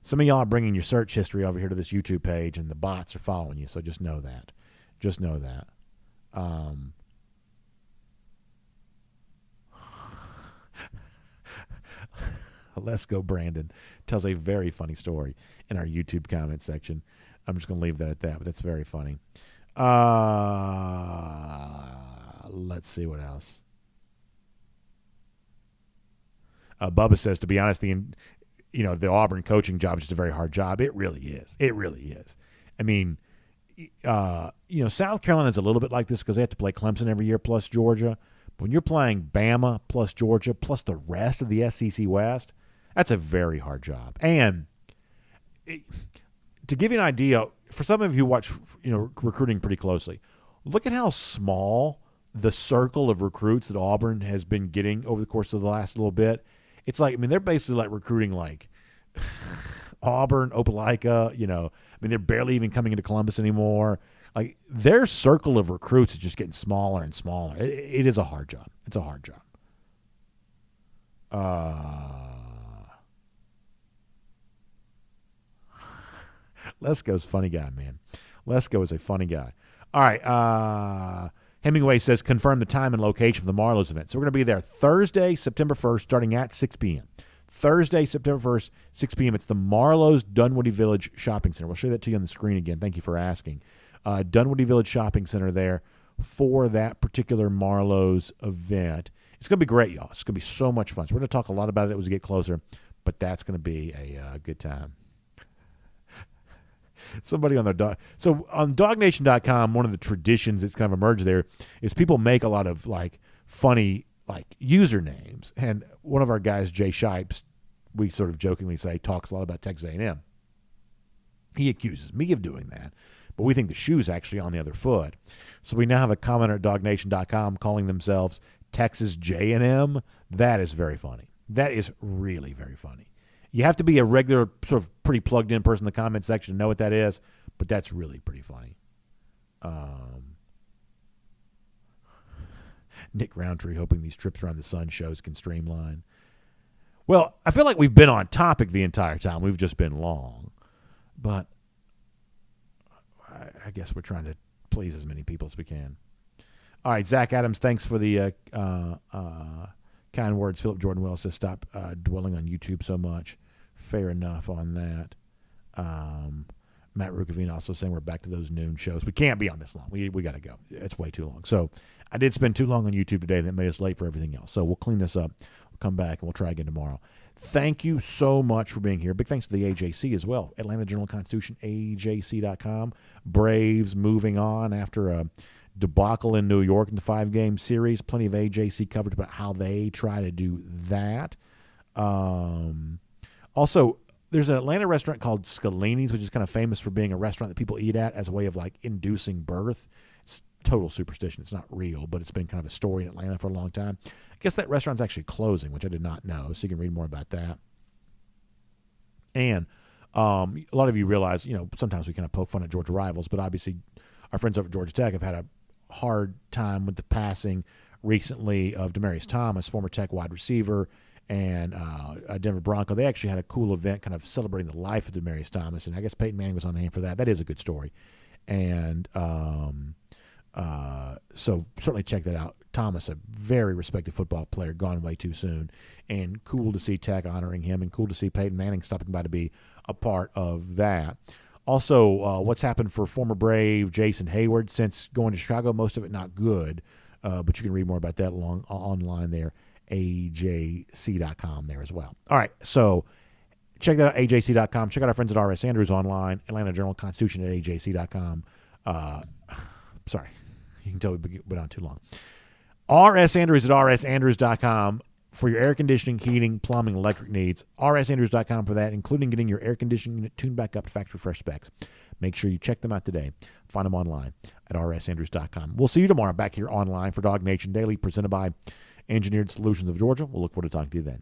some of y'all are bringing your search history over here to this YouTube page, and the bots are following you, so just know that. Just know that. Let's Go Brandon tells a very funny story in our YouTube comment section. I'm just going to leave that at that, but that's very funny. Let's see what else. Bubba says, to be honest, the Auburn coaching job is just a very hard job. It really is. It really is. I mean, South Carolina's a little bit like this because they have to play Clemson every year plus Georgia. But when you're playing Bama plus Georgia plus the rest of the SEC West, that's a very hard job. And to give you an idea, for some of you who watch recruiting pretty closely, look at how small the circle of recruits that Auburn has been getting over the course of the last little bit. It's like, they're basically like recruiting like Auburn, Opelika, they're barely even coming into Columbus anymore. Like, their circle of recruits is just getting smaller and smaller. It is a hard job. It's a hard job. Lesko's a funny guy, man. Lesko is a funny guy. All right. Hemingway says, confirm the time and location for the Marlowe's event. So we're going to be there Thursday, September 1st, starting at 6 p.m. Thursday, September 1st, 6 p.m. It's the Marlowe's Dunwoody Village Shopping Center. We'll show that to you on the screen again. Thank you for asking. Dunwoody Village Shopping Center there for that particular Marlowe's event. It's going to be great, y'all. It's going to be so much fun. So we're going to talk a lot about it as we get closer, but that's going to be a good time. Somebody on their dog. So on DawgNation.com, one of the traditions that's kind of emerged there is people make a lot of like funny like usernames. And one of our guys, Jay Shipes, we sort of jokingly say talks a lot about Texas A&M. He accuses me of doing that, but we think the shoe's actually on the other foot. So we now have a commenter at DawgNation.com calling themselves Texas J&M. That is very funny. That is really very funny. You have to be a regular, sort of pretty plugged-in person in the comment section to know what that is, but that's really pretty funny. Nick Roundtree hoping these trips around the sun shows can streamline. Well, I feel like we've been on topic the entire time. We've just been long. But I guess we're trying to please as many people as we can. All right, Zach Adams, thanks for the kind words. Philip Jordan Wells says, stop dwelling on YouTube so much. Fair enough on that. Matt Rukavine also saying we're back to those noon shows. We can't be on this long. We got to go. It's way too long. So I did spend too long on YouTube today. That made us late for everything else. So we'll clean this up. We'll come back and we'll try again tomorrow. Thank you so much for being here. Big thanks to the AJC as well. Atlanta Journal-Constitution, AJC.com. Braves moving on after a debacle in New York in the 5-game series. Plenty of AJC coverage about how they try to do that. Also, there's an Atlanta restaurant called Scalini's, which is kind of famous for being a restaurant that people eat at as a way of like inducing birth. It's total superstition. It's not real, but it's been kind of a story in Atlanta for a long time. I guess that restaurant's actually closing, which I did not know, so you can read more about that. And a lot of you realize, sometimes we kind of poke fun at Georgia rivals, but obviously our friends over at Georgia Tech have had a hard time with the passing recently of Demaryius Thomas, former Tech wide receiver, and a Denver Bronco. They actually had a cool event kind of celebrating the life of Demaryius Thomas, and I guess Peyton Manning was on hand for that. That is a good story. And so certainly check that out. Thomas, a very respected football player, gone way too soon, and cool to see Tech honoring him, and cool to see Peyton Manning stopping by to be a part of that. Also, what's happened for former Brave Jason Hayward since going to Chicago, most of it not good, but you can read more about that online there, ajc.com there as well. All right, so check that out, ajc.com. Check out our friends at R.S. Andrews online, Atlanta Journal-Constitution at ajc.com. Sorry, you can tell we've been on too long. R.S. Andrews at rsandrews.com for your air conditioning, heating, plumbing, electric needs. rsandrews.com for that, including getting your air conditioning unit tuned back up to factory fresh specs. Make sure you check them out today. Find them online at rsandrews.com. We'll see you tomorrow back here online for Dog Nation Daily, presented by Engineered Solutions of Georgia. We'll look forward to talking to you then.